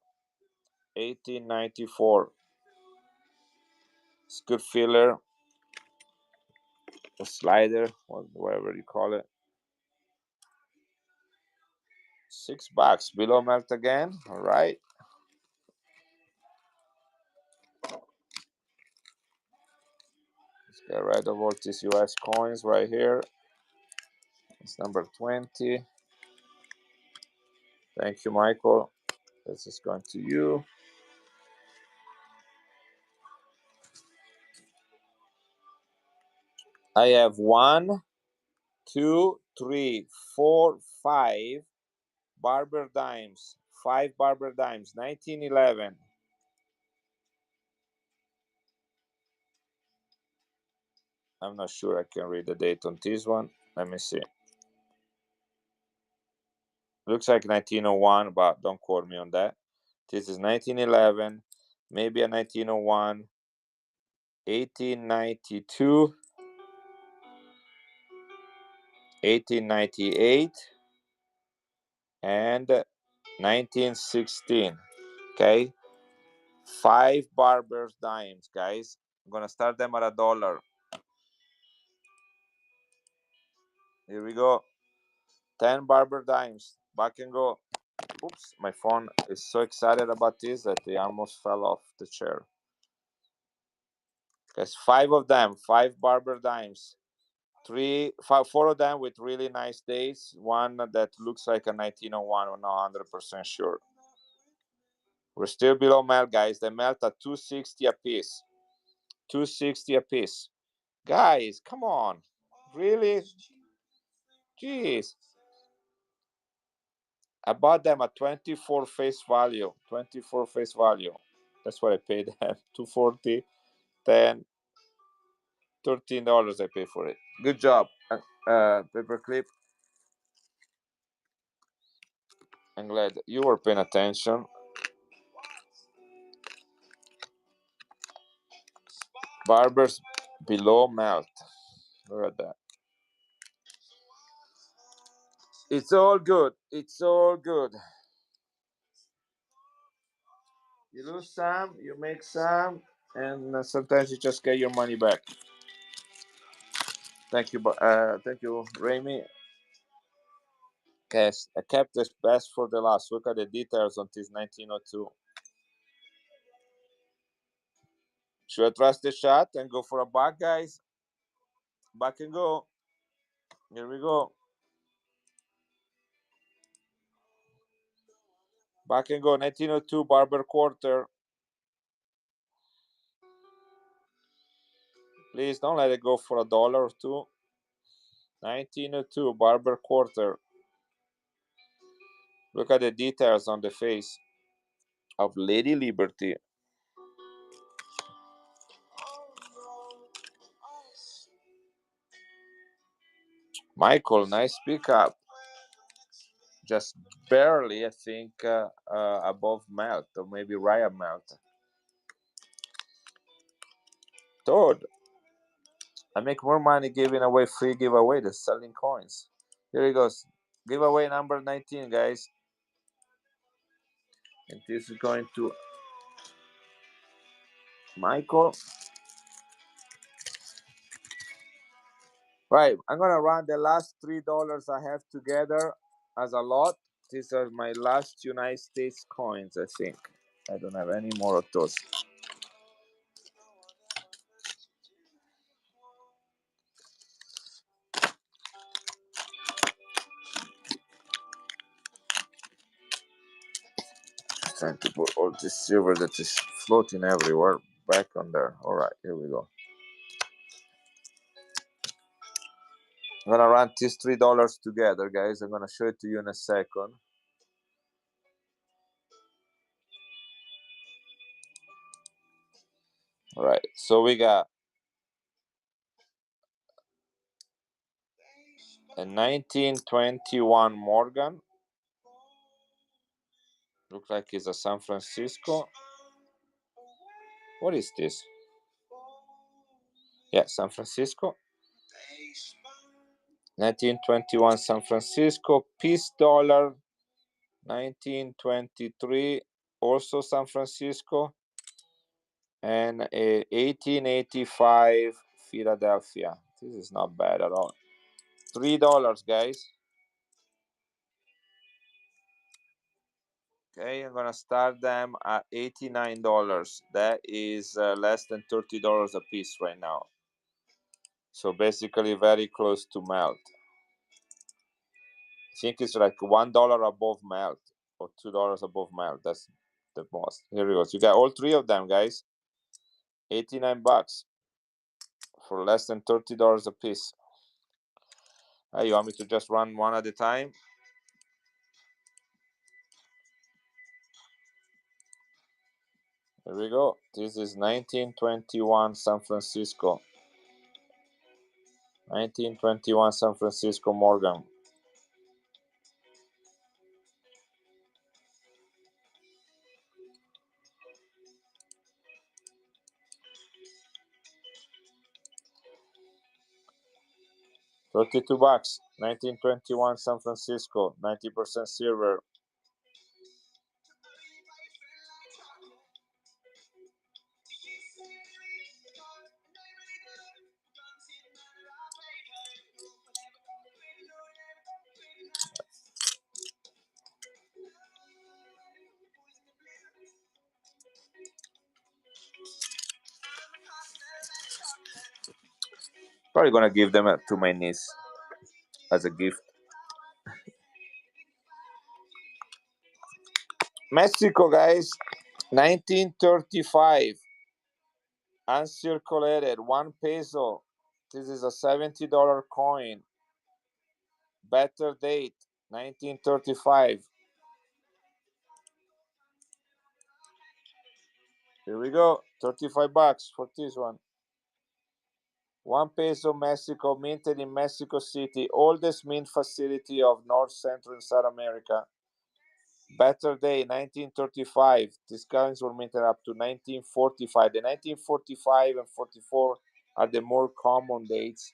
1894. Scoot filler. A slider, whatever you call it. $6 below melt again. All right. Let's get rid of all these US coins right here. It's number 20. Thank you, Michael. This is going to you. I have 1, 2, 3, 4, 5 Barber dimes. 5 Barber dimes. 1911. I'm not sure I can read the date on this one. Let me see. Looks like 1901, but don't quote me on that. This is 1911, maybe a 1901, 1892, 1898, and 1916. Okay, 5 Barber's dimes, guys. I'm gonna start them at $1. Here we go. 10 Barber dimes. Back and go. Oops, my phone is so excited about this that they almost fell off the chair. There's 5 of them, 5 Barber dimes. 4 of them with really nice dates. One that looks like a 1901. I'm not 100% sure. We're still below melt, guys. They melt at 260 a piece. 260 a piece. Guys, come on. Really? Jeez. I bought them at 24 face value. 24 face value. That's what I paid them. 240, 10, $13 I paid for it. Good job, Paperclip. I'm glad you were paying attention. Barbers below melt. Look at that. It's all good. It's all good. You lose some, you make some, and sometimes you just get your money back. Thank you, Remy. Yes, I kept the best for the last. Look at the details on this 1902. Should I trust the shot and go for a back, guys? Back and go. Here we go. Back and go. 1902 Barber quarter. Please don't let it go for $1 or $2. 1902 Barber quarter. Look at the details on the face of Lady Liberty. Michael, nice pickup. Just barely, I think, above melt, or maybe right melt. Todd, I make more money giving away free giveaway than selling coins. Here he goes. Giveaway number 19, guys. And this is going to Michael. Right, I'm gonna run the last $3 I have together as a lot. These are my last United States coins, I think. I don't have any more of those. trying to put all this silver that is floating everywhere back on there. All right, here we go. I'm gonna run these $3 together, guys. I'm gonna show it to you in a second. All right, so we got a 1921 Morgan. Looks like it's a San Francisco. What is this? Yeah, San Francisco. 1921 San Francisco. Peace dollar. 1923, also San Francisco. And 1885 Philadelphia. This is not bad at all. $3, guys. Okay, I'm gonna start them at $89. That is less than $30 a piece right now. So basically very close to melt. I think it's like $1 above melt or $2 above melt. That's the most. Here we go. So you got all three of them, guys. 89 bucks for less than $30 a piece. You want me to just run one at a time? Here we go. This is 1921 San Francisco. 1921 San Francisco Morgan. $32. 1921 San Francisco. 90% silver. Probably gonna give them to my niece as a gift. Mexico, guys. 1935. Uncirculated. 1 peso. This is a $70 coin. Better date. 1935. Here we go. $35 for this one. 1 peso Mexico, minted in Mexico City, oldest mint facility of North, Central, and South America. Better day, 1935. These coins were minted up to 1945. The 1945 and 44 are the more common dates.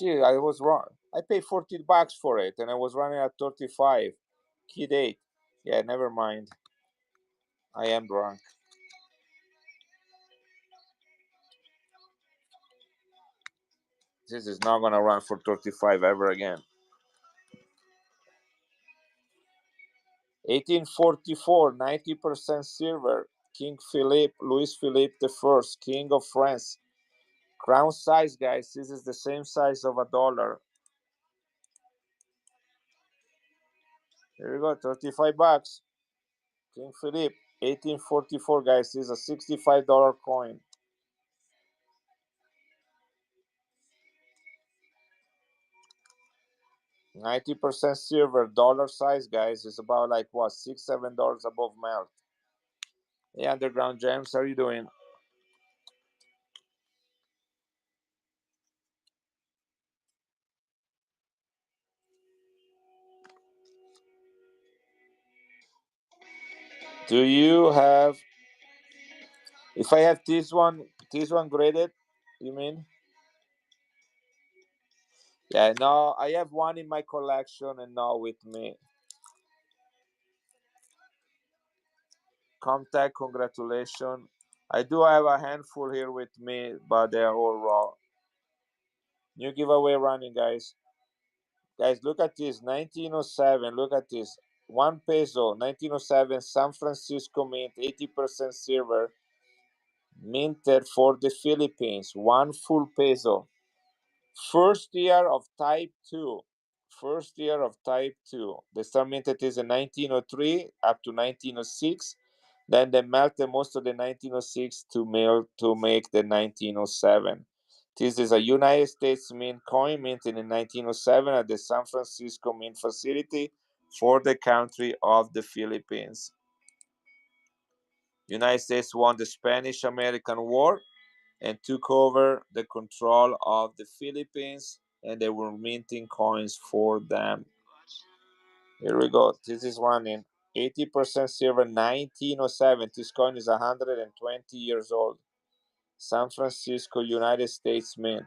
Gee, I was wrong. I paid $40 for it, and I was running at 35. Key date. Yeah, never mind. I am drunk. This is not gonna run for 35 ever again. 1844, 90% silver. King Philippe, Louis Philippe I, King of France. Crown size, guys. This is the same size of $1. Here we go, $35. King Philippe, 1844, guys. This is a $65 coin. $90 silver, dollar size, guys. Is about like what, $6-7 above melt. Hey, Underground Gems, how are you doing? Do you have? If I have this one graded, you mean? Yeah, no, I have one in my collection and not with me. Contact, congratulations. I do have a handful here with me, but they're all raw. New giveaway running, guys. Guys, look at this. 1907. Look at this. 1 peso, 1907, San Francisco Mint, 80% silver, minted for the Philippines. 1 full peso. First year of Type 2. first year of Type 2. They start minted this in 1903 up to 1906. Then they melted most of the 1906 to make the 1907. This is a United States mint coin minted in 1907 at the San Francisco Mint Facility for the country of the Philippines. United States won the Spanish-American War and took over the control of the Philippines, and they were minting coins for them. Here we go. This is one in 80% silver, 1907. This coin is 120 years old. San Francisco, United States Mint.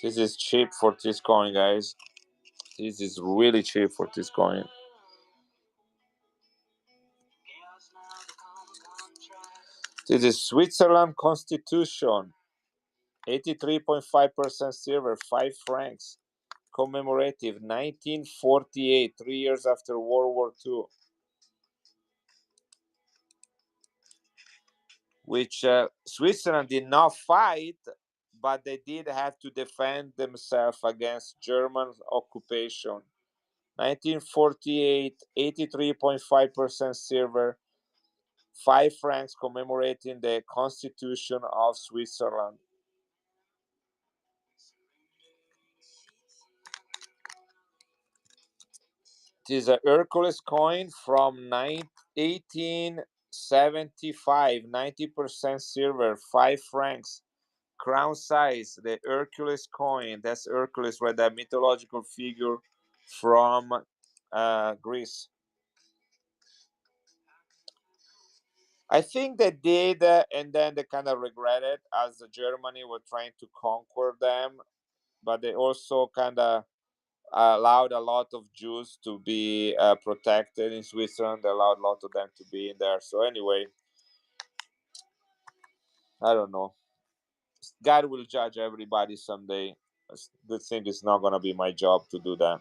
This is cheap for this coin, guys. This is really cheap for this coin. This is Switzerland Constitution. 83.5% silver, 5 francs. Commemorative, 1948, 3 years after World War II. Which Switzerland did not fight, but they did have to defend themselves against German occupation. 1948, 83.5% silver, 5 francs commemorating the Constitution of Switzerland. It is a Hercules coin from 1875, 90% silver, 5 francs. Crown size, the Hercules coin. That's Hercules, right? That mythological figure from Greece. I think they did, and then they kind of regretted as Germany were trying to conquer them, but they also kind of allowed a lot of Jews to be protected in Switzerland. They allowed a lot of them to be in there. So anyway, I don't know. God will judge everybody someday. The thing is not gonna be my job to do that.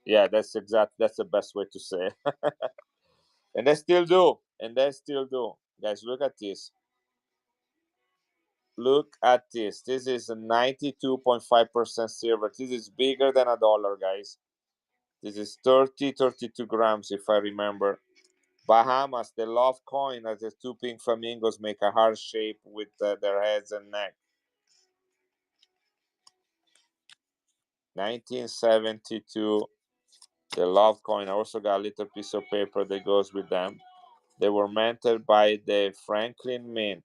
Yeah, that's the best way to say it. And they still do. And they still do. Guys, look at this. Look at this. This is a 92.5% silver. This is bigger than a dollar, guys. This is 32 grams, if I remember. Bahamas, the love coin, as the two pink flamingos make a heart shape with their heads and neck. 1972, the love coin. I also got a little piece of paper that goes with them. They were minted by the Franklin Mint.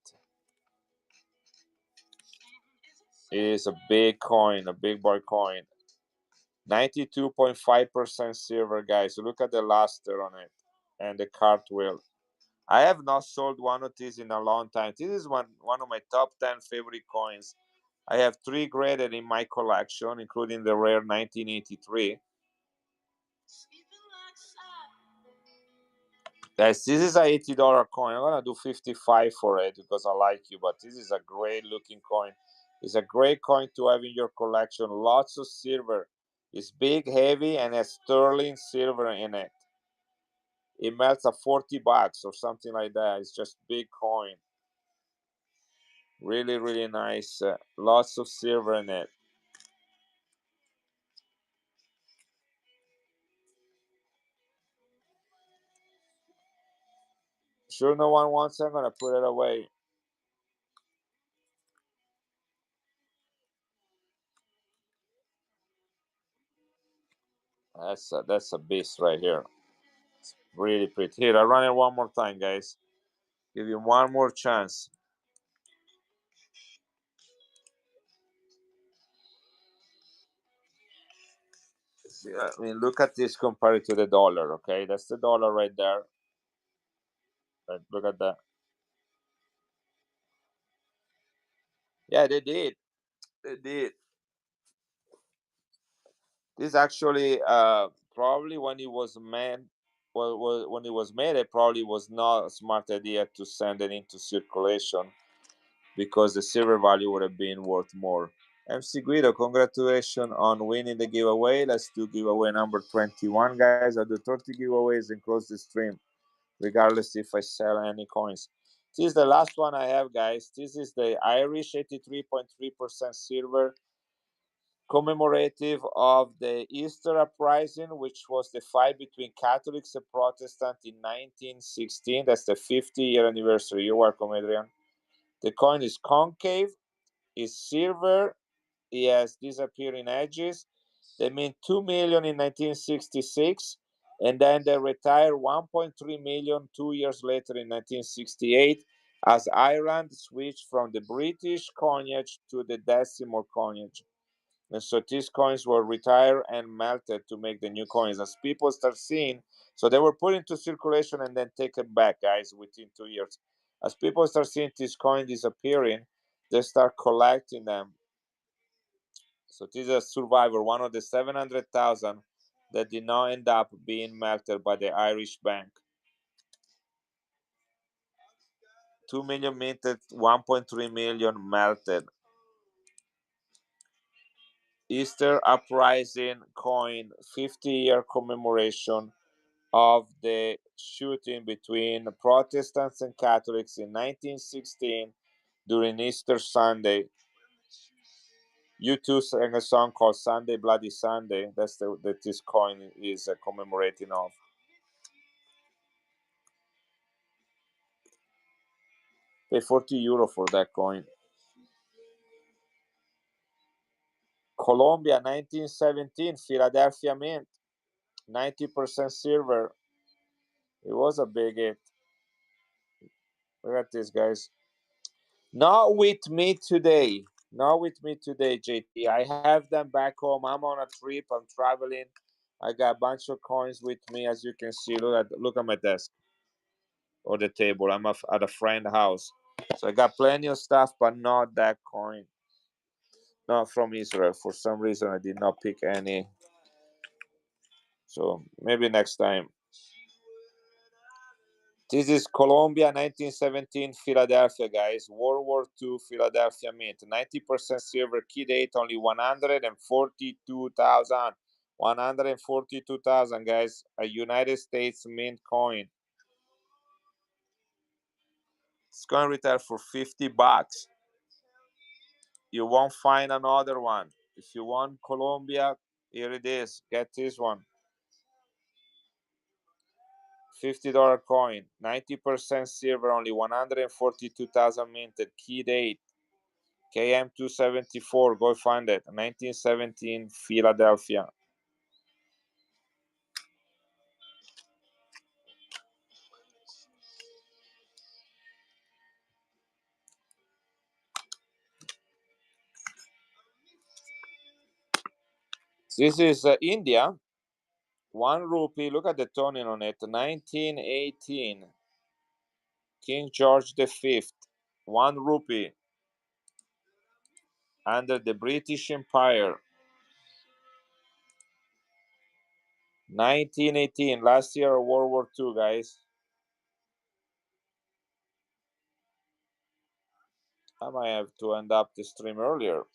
It is a big coin, a big boy coin. 92.5% silver, guys. So look at the luster on it and the cartwheel. I have not sold one of these in a long time. This is one of my top 10 favorite coins. I have 3 graded in my collection, including the rare 1983. Guys, this is a $80 coin. I'm gonna do 55 for it because I like you, but this is a great looking coin. It's a great coin to have in your collection. Lots of silver. It's big, heavy, and has sterling silver in it. It melts at $40 or something like that. It's just big coin. Really, really nice. Lots of silver in it. Sure, no one wants it. I'm gonna put it away. That's a beast right here. It's really pretty. Here, I run it one more time, guys. Give you one more chance. See, I mean, look at this compared to the dollar. Okay, that's the dollar right there. Look at that. Yeah, they did. They did. This actually, probably when it was made, when it was made, it probably was not a smart idea to send it into circulation because the silver value would have been worth more. MC Guido, congratulations on winning the giveaway. Let's do giveaway number 21, guys. I'll do 30 giveaways and close the stream, regardless if I sell any coins. This is the last one I have, guys. This is the Irish 83.3% silver, commemorative of the Easter Uprising, which was the fight between Catholics and Protestants in 1916. That's the 50-year anniversary. You're welcome, Adrian. The coin is concave, is silver. It has disappearing edges. They mint 2 million in 1966, and then they retire 1.3 million 2 years later in 1968 as Ireland switched from the British coinage to the decimal coinage. And so these coins were retired and melted to make the new coins. As people start seeing, so they were put into circulation and then taken back, guys, within 2 years. As people start seeing these coins disappearing, they start collecting them. So this is a survivor, one of the 700,000 that did not end up being melted by the Irish bank. 2 million minted, 1.3 million melted. Easter Uprising coin, 50-year commemoration of the shooting between Protestants and Catholics in 1916 during Easter Sunday. U2 sang a song called Sunday Bloody Sunday. That's that this coin is commemorating of. Pay 40 euro for that coin. Colombia, 1917, Philadelphia Mint, 90% silver. It was a big hit. Look at this, guys. Not with me today. Not with me today, JT. I have them back home. I'm on a trip. I'm traveling. I got a bunch of coins with me, as you can see. Look at my desk or the table. I'm at a friend's house. So I got plenty of stuff, but not that coin. Not from Israel. For some reason, I did not pick any. So maybe next time. This is Colombia, 1917, Philadelphia, guys. World War II, Philadelphia Mint. 90% silver, key date, only 142,000. 142,000, guys. A United States Mint coin. It's going to retail for 50 bucks. You won't find another one. If you want Colombia, here it is. Get this one. $50 coin, 90% silver, only 142,000 minted, key date, KM274, go find it, 1917, Philadelphia. This is India, 1 rupee, look at the toning on it, 1918, King George V, 1 rupee, under the British Empire. 1918, last year of World War II, guys. I might have to end up the stream earlier.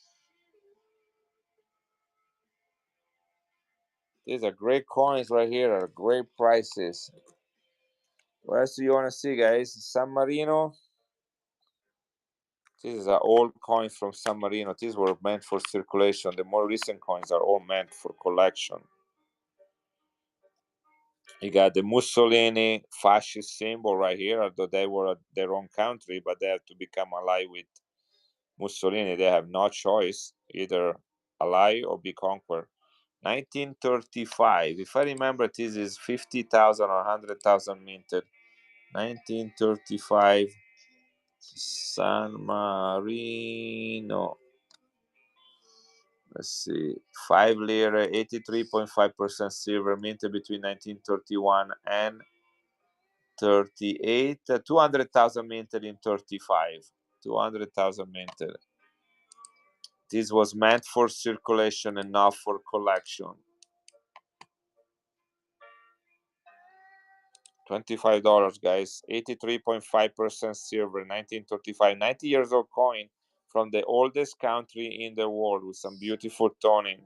These are great coins right here, are great prices. What else do you want to see, guys? San Marino. This is an old coin from San Marino. These were meant for circulation. The more recent coins are all meant for collection. You got the Mussolini fascist symbol right here, although they were their own country, but they have to become allied with Mussolini. They have no choice, either ally or be conquered. 1935. If I remember, this is 50,000 or 100,000 minted. 1935. San Marino. Let's see. 5 lire, 83.5% silver, minted between 1931 and 38. 200,000 minted in 35. 200,000 minted. This was meant for circulation and not for collection. $25, guys. 83.5% silver, 1935. 90 years old coin from the oldest country in the world with some beautiful toning.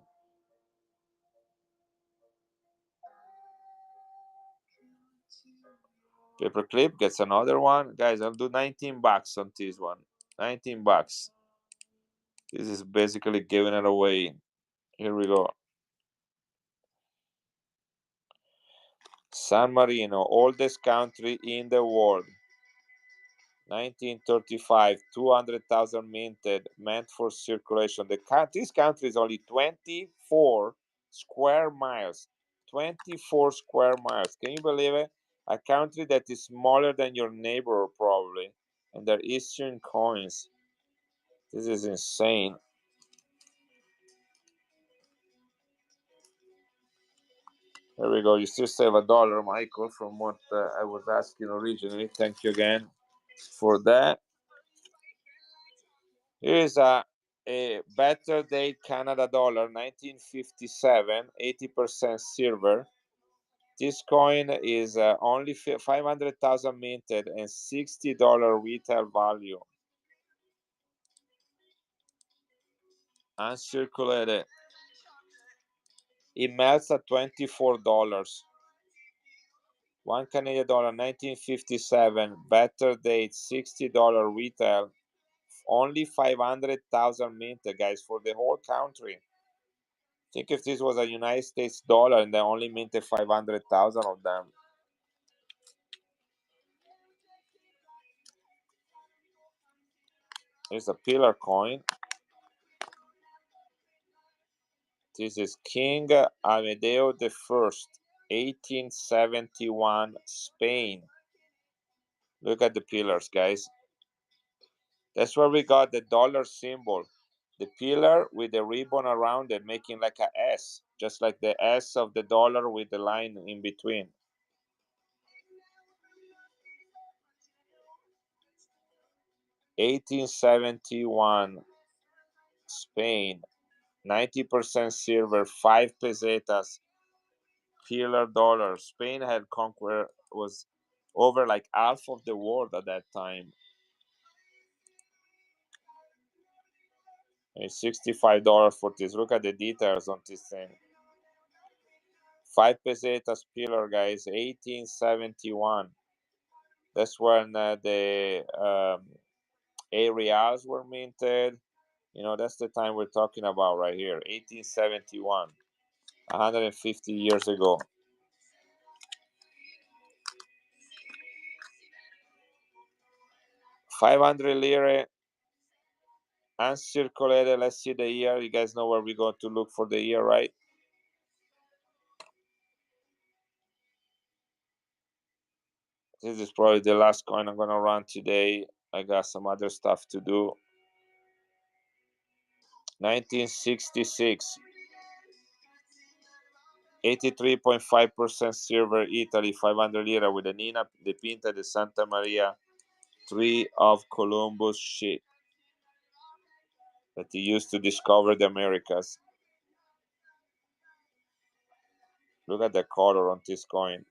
Paperclip gets another one. Guys, I'll do 19 bucks on this one. 19 bucks. This is basically giving it away. Here we go. San Marino, oldest country in the world. 1935, 200,000 minted, meant for circulation. This country is only 24 square miles. 24 square miles. Can you believe it? A country that is smaller than your neighbor, probably, and they're issuing coins. This is insane. There we go. You still save $1, Michael, from what I was asking originally. Thank you again for that. Here's a better day Canada dollar, 1957, 80% silver. This coin is only 500,000 minted and $60 retail value. Uncirculated. It melts at $24. One Canadian dollar, 1957, better date, $60 retail. Only 500,000 minted, guys, for the whole country. Think if this was a United States dollar and they only minted 500,000 of them. Here's a pillar coin. This is King Amedeo I, 1871, Spain. Look at the pillars, guys. That's where we got the dollar symbol. The pillar with the ribbon around it, making like a S, just like the S of the dollar with the line in between. $1871, Spain. 90% silver, 5 pesetas, pillar dollar. Spain had conquered, was over like half of the world at that time. It's $65 for this. Look at the details on this thing. 5 pesetas pillar, guys, 1871. That's when the A-reals were minted. You know, that's the time we're talking about right here, 1871, 150 years ago. 500 lire, uncirculated. Let's see the year. You guys know where we go to look for the year, right? This is probably the last coin I'm going to run today. I got some other stuff to do. 1966. 83.5% silver, Italy, 500 lira with the Nina de Pinta de Santa Maria tree of Columbus ship that he used to discover the Americas. Look at the color on this coin.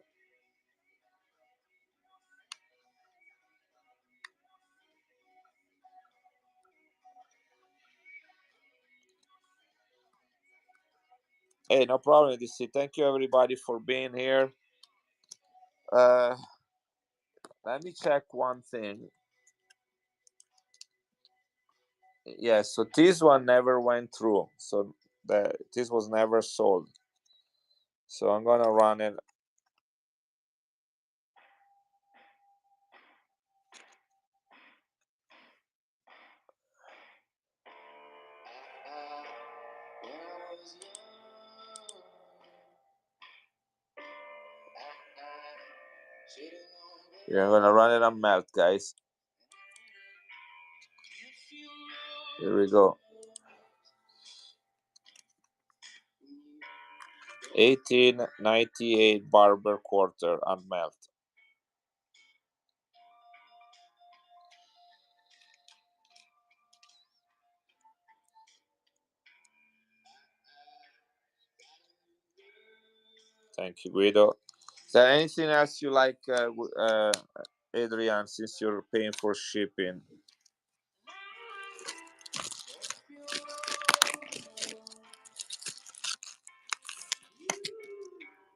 Hey, no problem, DC. Thank you, everybody, for being here. Let me check one thing. Yeah, so this one never went through. So this was never sold. So I'm going to run it. Yeah, I'm going to run it on melt, guys. Here we go. 1898 Barber quarter on melt. Thank you, Guido. Is there anything else you like, Adrian, since you're paying for shipping?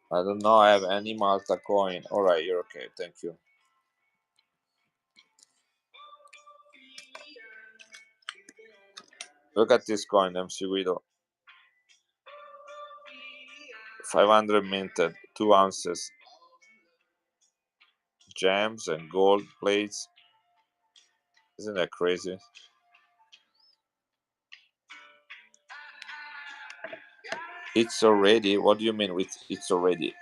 I don't know. I have any Malta coin. All right, you're okay. Thank you. Look at this coin, MC Guido. 500 minted, 2 ounces. Gems and gold plates. Isn't that crazy? It's already. What do you mean with it's already?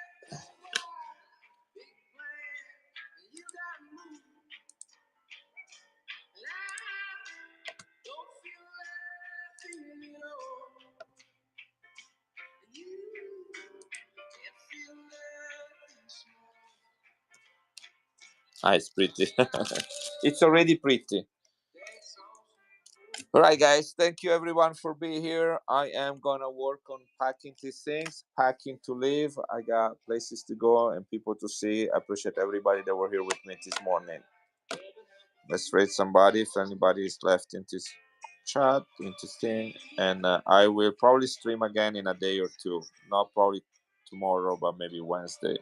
Ah, it's pretty. It's already pretty. All right, guys. Thank you everyone for being here. I am gonna work on packing these things, packing to leave. I got places to go and people to see. I appreciate everybody that were here with me this morning. Let's rate somebody if anybody is left in this chat, interesting. And I will probably stream again in a day or two. Not probably tomorrow, but maybe Wednesday.